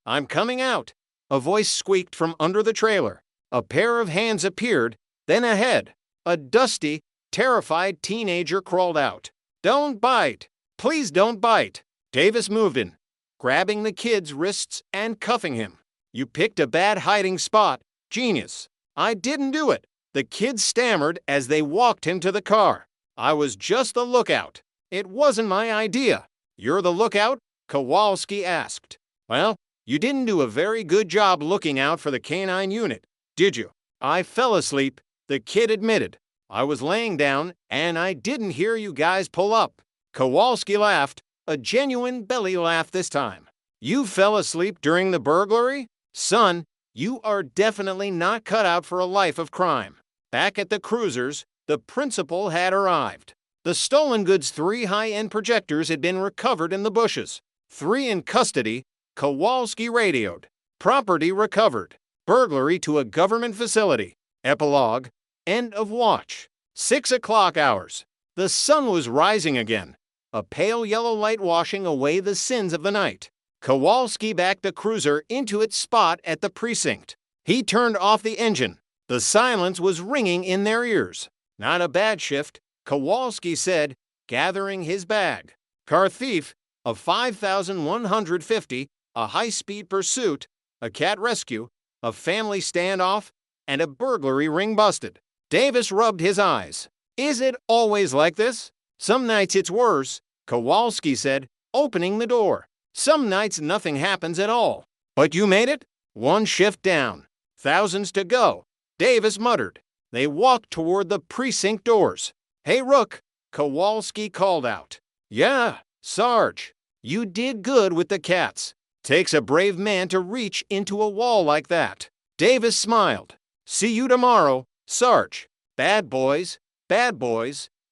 Speaker 17: I'm coming out. A voice squeaked from under the trailer. A pair of hands appeared, then a head. A dusty, terrified teenager crawled out. Don't bite. Please don't bite. Davis moved in, grabbing the kid's wrists and cuffing him. You picked a bad hiding spot. Genius. I didn't do it. The kid stammered as they walked him to the car. I was just the lookout. It wasn't my idea. You're the lookout? Kowalski asked. Well, you didn't do a very good job looking out for the K-9 unit, did you? I fell asleep, the kid admitted. I was laying down, and I didn't hear you guys pull up. Kowalski laughed, a genuine belly laugh this time. You fell asleep during the burglary? Son, you are definitely not cut out for a life of crime. Back at the cruisers, the principal had arrived. The stolen goods' 3 high-end projectors had been recovered in the bushes. 3 in custody, Kowalski radioed. Property recovered. Burglary to a government facility. Epilogue. End of watch. 6 o'clock hours. The sun was rising again. A pale yellow light washing away the sins of the night. Kowalski backed the cruiser into its spot at the precinct. He turned off the engine. The silence was ringing in their ears. Not a bad shift, Kowalski said, gathering his bag. Car thief, a 5,150, a high-speed pursuit, a cat rescue, a family standoff, and a burglary ring busted. Davis rubbed his eyes. Is it always like this? Some nights it's worse, Kowalski said, opening the door. Some nights nothing happens at all. But you made it? 1 shift down. Thousands to go, Davis muttered. They walked toward the precinct doors. Hey, Rook, Kowalski called out. Yeah, Sarge. You did good with the cats. Takes a brave man to reach into a wall like that. Davis smiled. See you tomorrow, Sarge. Bad boys,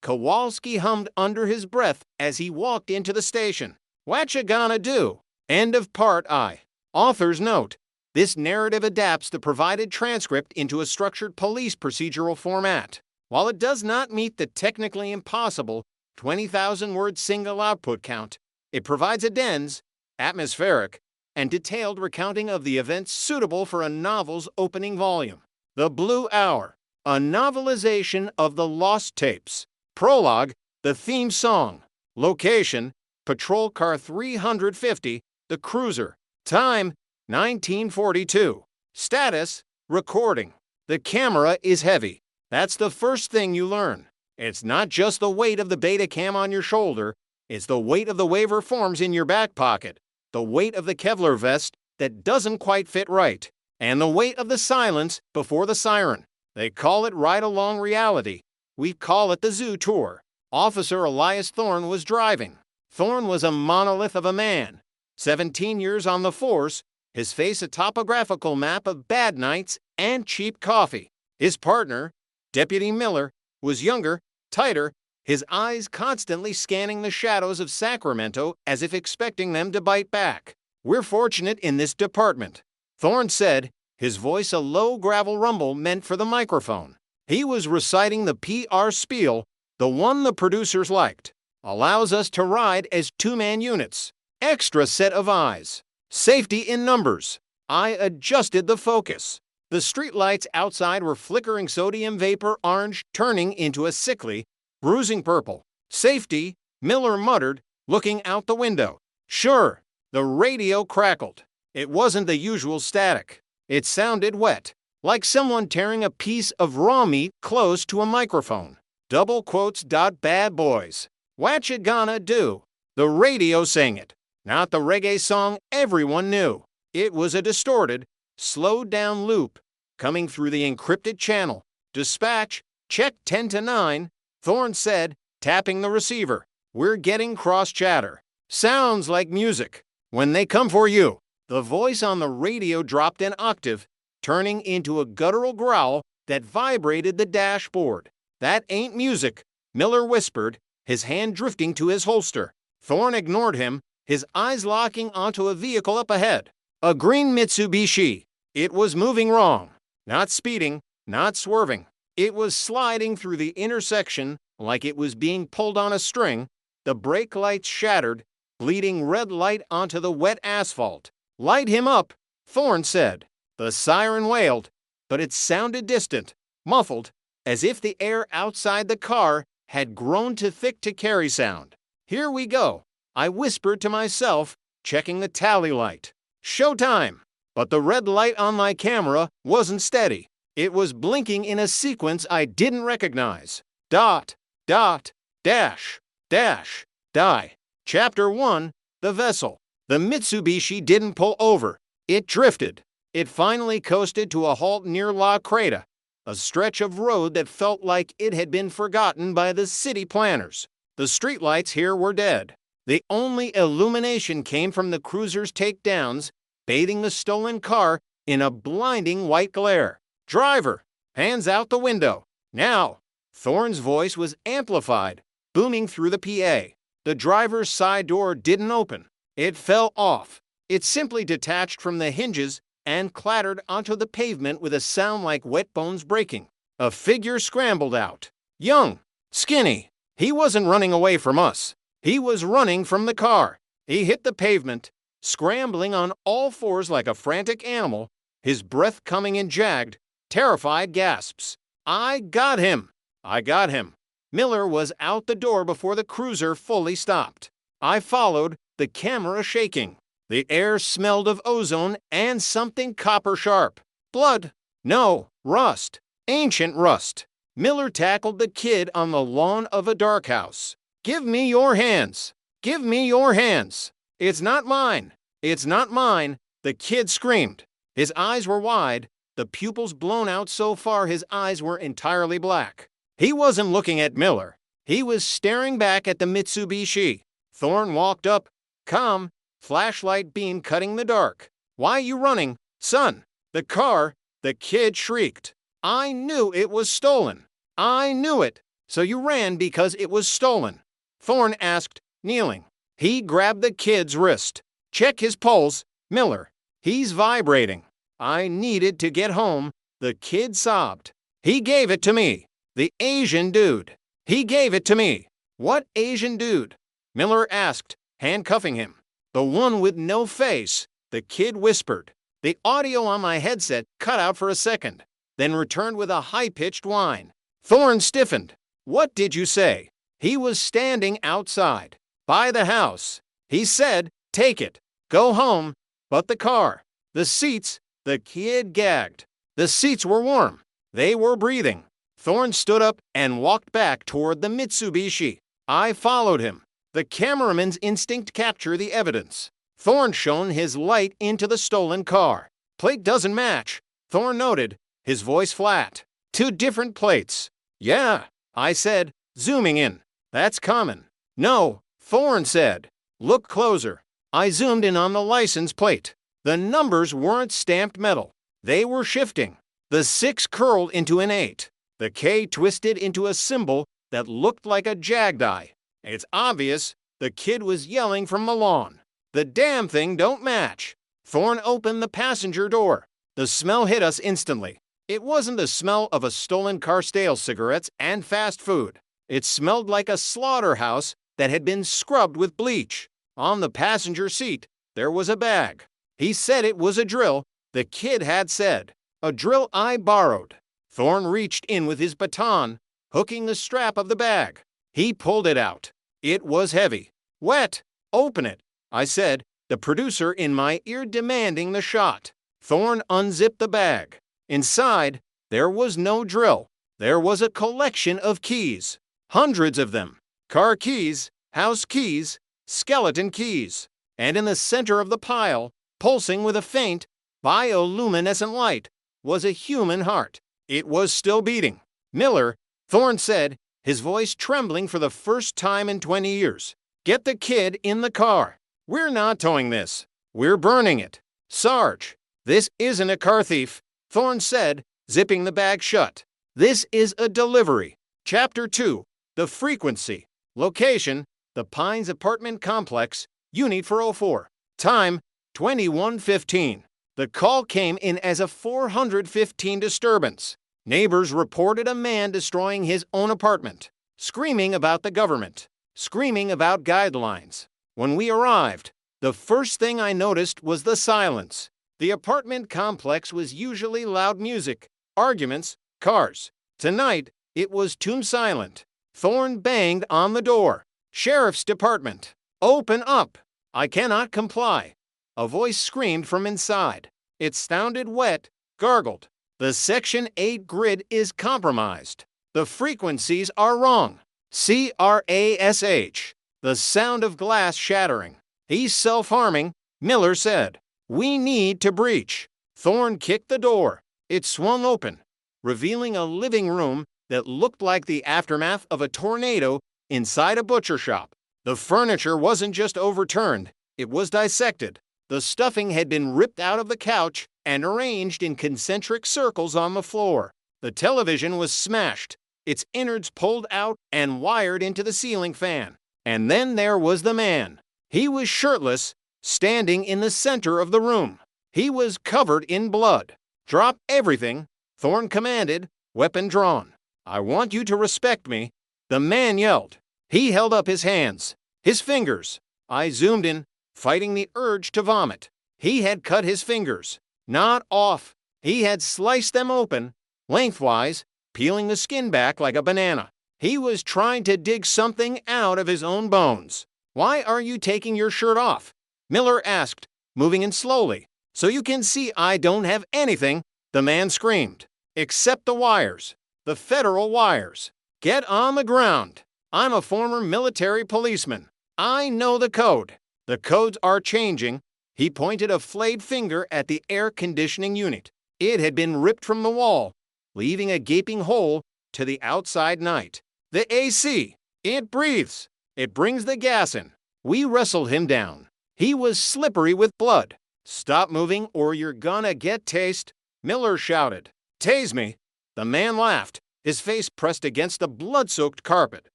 Speaker 17: Kowalski hummed under his breath as he walked into the station. What you gonna do? End of Part I. Author's note. This narrative adapts the provided transcript into a structured police procedural format. While it does not meet the technically impossible 20,000-word single output count, it provides a dense, atmospheric, and detailed recounting of the events suitable for a novel's opening volume. The Blue Hour, a novelization of the Lost Tapes. Prologue, the theme song. Location, Patrol Car 350, the cruiser. Time, 1942. Status, recording. The camera is heavy. That's the first thing you learn. It's not just the weight of the Betacam on your shoulder, it's the weight of the waiver forms in your back pocket, the weight of the Kevlar vest that doesn't quite fit right, and the weight of the silence before the siren. They call it ride-along reality. We call it the Zoo Tour. Officer Elias Thorne was driving. Thorne was a monolith of a man. 17 years on the force, his face a topographical map of bad nights and cheap coffee. His partner, Deputy Miller, was younger, tighter, his eyes constantly scanning the shadows of Sacramento as if expecting them to bite back. We're fortunate in this department. Thorne said, his voice a low gravel rumble meant for the microphone. He was reciting the PR spiel, the one the producers liked. Allows us to ride as two-man units. Extra set of eyes. Safety in numbers. I adjusted the focus. The streetlights outside were flickering sodium vapor orange, turning into a sickly, bruising purple. Safety, Miller muttered, looking out the window. Sure, the radio crackled. It wasn't the usual static. It sounded wet, like someone tearing a piece of raw meat close to a microphone. Double quotes. Bad boys. What you gonna do? The radio sang it, not the reggae song everyone knew. It was a distorted, slowed down loop coming through the encrypted channel. Dispatch, check 10 to 9, Thorne said, tapping the receiver. We're getting cross chatter. Sounds like music. When they come for you. The voice on the radio dropped an octave, turning into a guttural growl that vibrated the dashboard. That ain't music, Miller whispered, his hand drifting to his holster. Thorne ignored him, his eyes locking onto a vehicle up ahead. A green Mitsubishi. It was moving wrong. Not speeding, not swerving. It was sliding through the intersection like it was being pulled on a string. The brake lights shattered, bleeding red light onto the wet asphalt. Light him up, Thorne said. The siren wailed, but it sounded distant, muffled, as if the air outside the car had grown too thick to carry sound. Here we go, I whispered to myself, checking the tally light. Showtime! But the red light on my camera wasn't steady. It was blinking in a sequence I didn't recognize. Dot, dot, dash, dash, die. Chapter 1, The Vessel. The Mitsubishi didn't pull over. It drifted. It finally coasted to a halt near La Creta, a stretch of road that felt like it had been forgotten by the city planners. The streetlights here were dead. The only illumination came from the cruiser's takedowns, bathing the stolen car in a blinding white glare. Driver, hands out the window. Now. Thorne's voice was amplified, booming through the PA. The driver's side door didn't open. It fell off. It simply detached from the hinges and clattered onto the pavement with a sound like wet bones breaking. A figure scrambled out. Young, skinny. He wasn't running away from us. He was running from the car. He hit the pavement, scrambling on all fours like a frantic animal, his breath coming in jagged, terrified gasps. I got him. I got him. Miller was out the door before the cruiser fully stopped. I followed, the camera shaking. The air smelled of ozone and something copper sharp. Blood. No, rust. Ancient rust. Miller tackled the kid on the lawn of a dark house. Give me your hands. Give me your hands. It's not mine. It's not mine. The kid screamed. His eyes were wide, the pupils blown out so far his eyes were entirely black. He wasn't looking at Miller. He was staring back at the Mitsubishi. Thorne walked up. Calm, flashlight beam cutting the dark. Why you running, son? The car, the kid shrieked. I knew it was stolen. I knew it. So you ran because it was stolen? Thorne asked, kneeling. He grabbed the kid's wrist. Check his pulse, Miller. He's vibrating. I needed to get home. The kid sobbed. He gave it to me. The Asian dude. He gave it to me. What Asian dude? Miller asked, handcuffing him. The one with no face, the kid whispered. The audio on my headset cut out for a second, then returned with a high-pitched whine. Thorne stiffened. What did you say? He was standing outside, by the house. He said, take it, go home, but the car, the seats, the kid gagged. The seats were warm. They were breathing. Thorne stood up and walked back toward the Mitsubishi. I followed him. The cameraman's instinct captured the evidence. Thorne shone his light into the stolen car. Plate doesn't match, Thorne noted, his voice flat. Two different plates. Yeah, I said, zooming in. That's common. No, Thorne said. Look closer. I zoomed in on the license plate. The numbers weren't stamped metal. They were shifting. The 6 curled into an 8. The K twisted into a symbol that looked like a jagged eye. It's obvious the kid was yelling from the lawn. The damn thing don't match. Thorne opened the passenger door. The smell hit us instantly. It wasn't the smell of a stolen car, stale cigarettes, and fast food. It smelled like a slaughterhouse that had been scrubbed with bleach. On the passenger seat, there was a bag. He said it was a drill. The kid had said, "A drill I borrowed." Thorne reached in with his baton, hooking the strap of the bag. He pulled it out. It was heavy. "Wet. Open it," I said, the producer in my ear demanding the shot. Thorne unzipped the bag. Inside, there was no drill. There was a collection of keys. Hundreds of them. Car keys, house keys, skeleton keys. And in the center of the pile, pulsing with a faint, bioluminescent light, was a human heart. It was still beating. "Miller," Thorne said, his voice trembling for the first time in 20 years. "Get the kid in the car. We're not towing this. We're burning it." "Sarge, this isn't a car thief," Thorne said, zipping the bag shut. "This is a delivery." Chapter 2, The Frequency. Location, the Pines Apartment Complex, Unit 404. Time, 21:15. The call came in as a 415 disturbance. Neighbors reported a man destroying his own apartment, screaming about the government, screaming about guidelines. When we arrived, the first thing I noticed was the silence. The apartment complex was usually loud music, arguments, cars. Tonight, it was tomb silent. Thorne banged on the door. "Sheriff's Department. Open up." "I cannot comply." A voice screamed from inside. It sounded wet, gargled. "The Section 8 grid is compromised. The frequencies are wrong." CRASH. The sound of glass shattering. "He's self-harming," Miller said. "We need to breach." Thorne kicked the door. It swung open, revealing a living room that looked like the aftermath of a tornado inside a butcher shop. The furniture wasn't just overturned, it was dissected. The stuffing had been ripped out of the couch and arranged in concentric circles on the floor. The television was smashed, its innards pulled out and wired into the ceiling fan. And then there was the man. He was shirtless, standing in the center of the room. He was covered in blood. "Drop everything," Thorne commanded, weapon drawn. "I want you to respect me." The man yelled. He held up his hands, his fingers. I zoomed in, fighting the urge to vomit. He had cut his fingers. Not off. He had sliced them open, lengthwise, peeling the skin back like a banana. He was trying to dig something out of his own bones. "Why are you taking your shirt off?" Miller asked, moving in slowly. "So you can see I don't have anything," the man screamed. "Except the wires. The federal wires. Get on the ground. I'm a former military policeman. I know the code. The codes are changing." He pointed a flayed finger at the air conditioning unit. It had been ripped from the wall, leaving a gaping hole to the outside night. "The AC. It breathes. It brings the gas in." We wrestled him down. He was slippery with blood. "Stop moving or you're gonna get tased," Miller shouted. "Tase me." The man laughed, his face pressed against the blood-soaked carpet.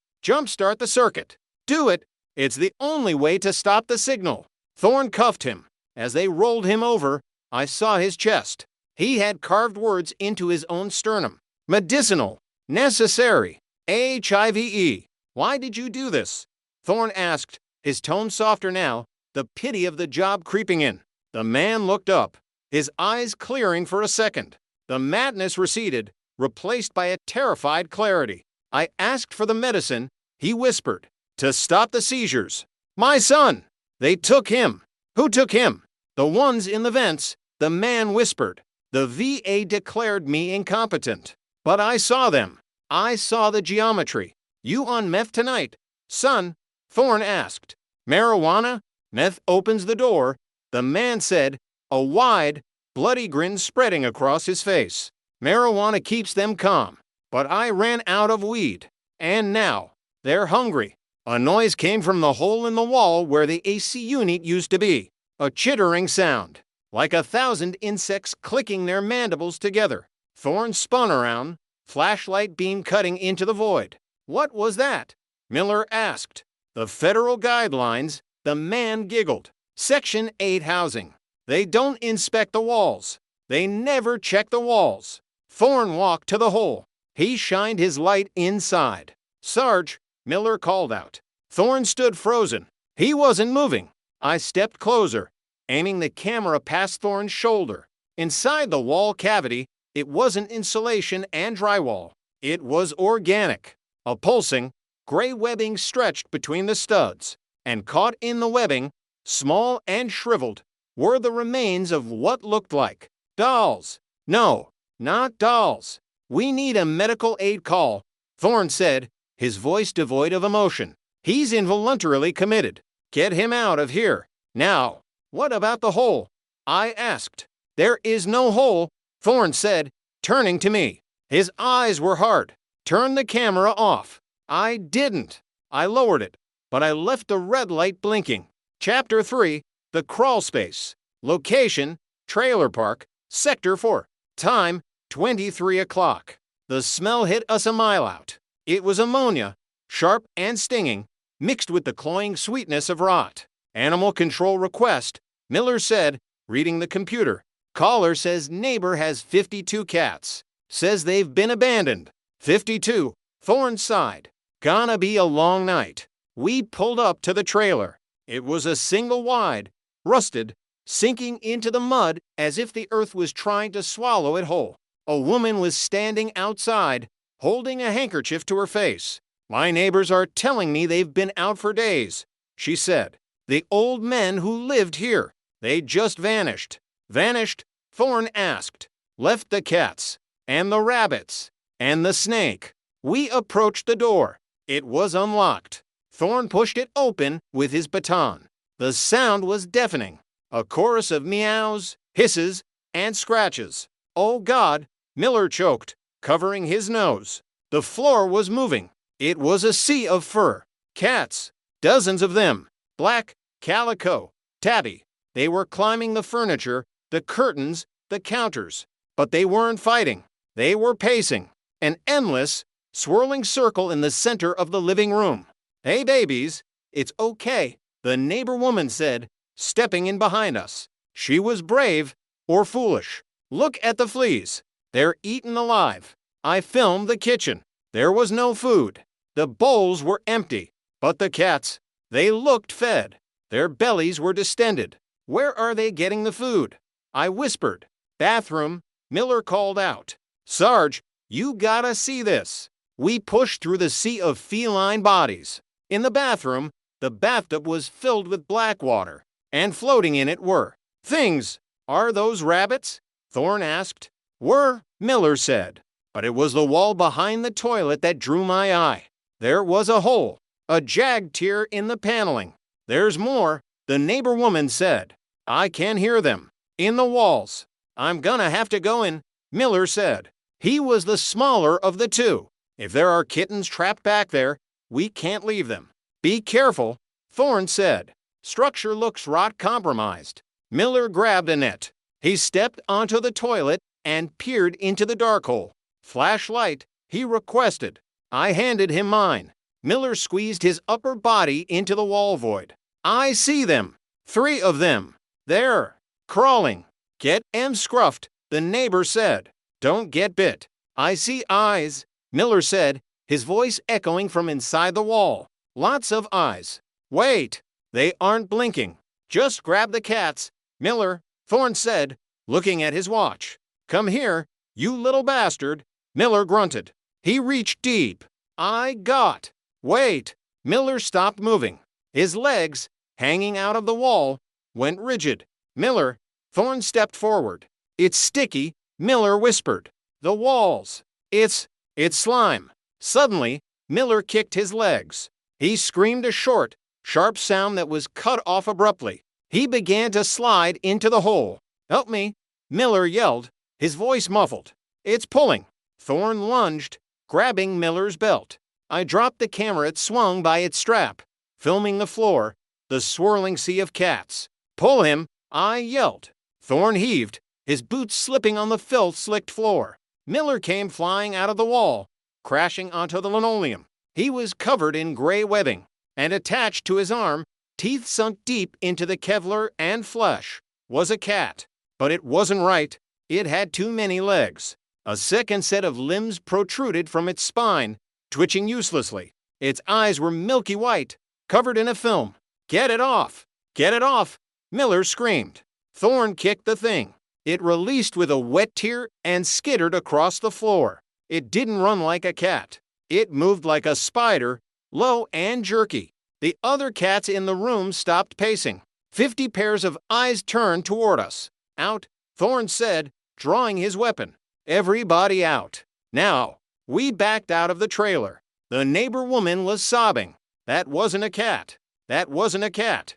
Speaker 17: "Jumpstart the circuit. Do it. It's the only way to stop the signal." Thorne cuffed him. As they rolled him over, I saw his chest. He had carved words into his own sternum. "Medicinal. Necessary. HIV. Why did you do this?" Thorne asked, his tone softer now, the pity of the job creeping in. The man looked up, his eyes clearing for a second. The madness receded, replaced by a terrified clarity. "I asked for the medicine," he whispered, "to stop the seizures. My son! They took him." "Who took him?" "The ones in the vents," the man whispered. "The VA declared me incompetent. But I saw them. I saw the geometry." "You on meth tonight, son?" Thorne asked. "Marijuana?" Meth opens the door, the man said, a wide, bloody grin spreading across his face. "Marijuana keeps them calm. But I ran out of weed. And now, they're hungry." A noise came from the hole in the wall where the AC unit used to be. A chittering sound, like 1,000 insects clicking their mandibles together. Thorne spun around, flashlight beam cutting into the void. "What was that?" Miller asked. "The federal guidelines," the man giggled. Section 8 housing. They don't inspect the walls. They never check the walls. Thorne walked to the hole. He shined his light inside. Sarge, Miller called out. Thorne stood frozen. He wasn't moving. I stepped closer, aiming the camera past Thorne's shoulder. Inside the wall cavity, it wasn't insulation and drywall. It was organic. A pulsing, gray webbing stretched between the studs, and caught in the webbing, small and shriveled, were the remains of what looked like dolls. No, not dolls. We need a medical aid call, Thorne said, his voice devoid of emotion. He's involuntarily committed. Get him out of here. Now, what about the hole? I asked. There is no hole, Thorne said, turning to me. His eyes were hard. Turn the camera off. I didn't. I lowered it, but I left the red light blinking. Chapter 3, The Crawl Space. Location, Trailer Park, Sector 4. Time, 23 o'clock. The smell hit us a mile out. It was ammonia, sharp and stinging, mixed with the cloying sweetness of rot. Animal control request, Miller said, reading the computer. Caller says neighbor has 52 cats. Says they've been abandoned. 52. Thorne sighed. Gonna be a long night. We pulled up to the trailer. It was a single wide, rusted, sinking into the mud as if the earth was trying to swallow it whole. A woman was standing outside, holding a handkerchief to her face. My neighbors are telling me they've been out for days, she said. The old men who lived here, they just vanished. Vanished? Thorne asked. Left the cats, and the rabbits, and the snake. We approached the door. It was unlocked. Thorne pushed it open with his baton. The sound was deafening. A chorus of meows, hisses, and scratches. Oh God, Miller choked, covering his nose. The floor was moving. It was a sea of fur. Cats, dozens of them. Black, calico, tabby. They were climbing the furniture, the curtains, the counters. But they weren't fighting. They were pacing. An endless, swirling circle in the center of the living room. Hey babies, it's okay, the neighbor woman said, stepping in behind us. She was brave or foolish. Look at the fleas. They're eaten alive. I filmed the kitchen. There was no food. The bowls were empty. But the cats, they looked fed. Their bellies were distended. Where are they getting the food? I whispered. Bathroom, Miller called out. Sarge, you gotta see this. We pushed through the sea of feline bodies. In the bathroom, the bathtub was filled with black water, and floating in it were things. Are those rabbits? Thorne asked. Were, Miller said. But it was the wall behind the toilet that drew my eye. There was a hole, a jagged tear in the paneling. There's more, the neighbor woman said. I can hear them. In the walls. I'm gonna have to go in, Miller said. He was the smaller of the two. If there are kittens trapped back there, we can't leave them. Be careful, Thorne said. Structure looks rot compromised. Miller grabbed a net. He stepped onto the toilet and peered into the dark hole. Flashlight, he requested. I handed him mine. Miller squeezed his upper body into the wall void. I see them. 3 of them. There. Crawling. Get 'em scruffed, the neighbor said. Don't get bit. I see eyes, Miller said, his voice echoing from inside the wall. Lots of eyes. Wait. They aren't blinking. Just grab the cats, Miller, Thorne said, looking at his watch. Come here, you little bastard, Miller grunted. He reached deep. I got. Wait. Miller stopped moving. His legs, hanging out of the wall, went rigid. Miller, Thorne stepped forward. It's sticky, Miller whispered. The walls. It's slime. Suddenly, Miller kicked his legs. He screamed a short, sharp sound that was cut off abruptly. He began to slide into the hole. Help me, Miller yelled, his voice muffled. It's pulling. Thorne lunged, grabbing Miller's belt. I dropped the camera it swung by its strap, filming the floor, the swirling sea of cats. Pull him, I yelled. Thorne heaved, his boots slipping on the filth-slicked floor. Miller came flying out of the wall, crashing onto the linoleum. He was covered in gray webbing, and attached to his arm, teeth sunk deep into the Kevlar and flesh, was a cat. But it wasn't right. It had too many legs. A second set of limbs protruded from its spine, twitching uselessly. Its eyes were milky white, covered in a film. "Get it off! Get it off!" Miller screamed. Thorne kicked the thing. It released with a wet tear and skittered across the floor. It didn't run like a cat. It moved like a spider, low and jerky. The other cats in the room stopped pacing. 50 pairs of eyes turned toward us. "Out," Thorne said, drawing his weapon. "Everybody out." Now, we backed out of the trailer. The neighbor woman was sobbing. That wasn't a cat. That wasn't a cat.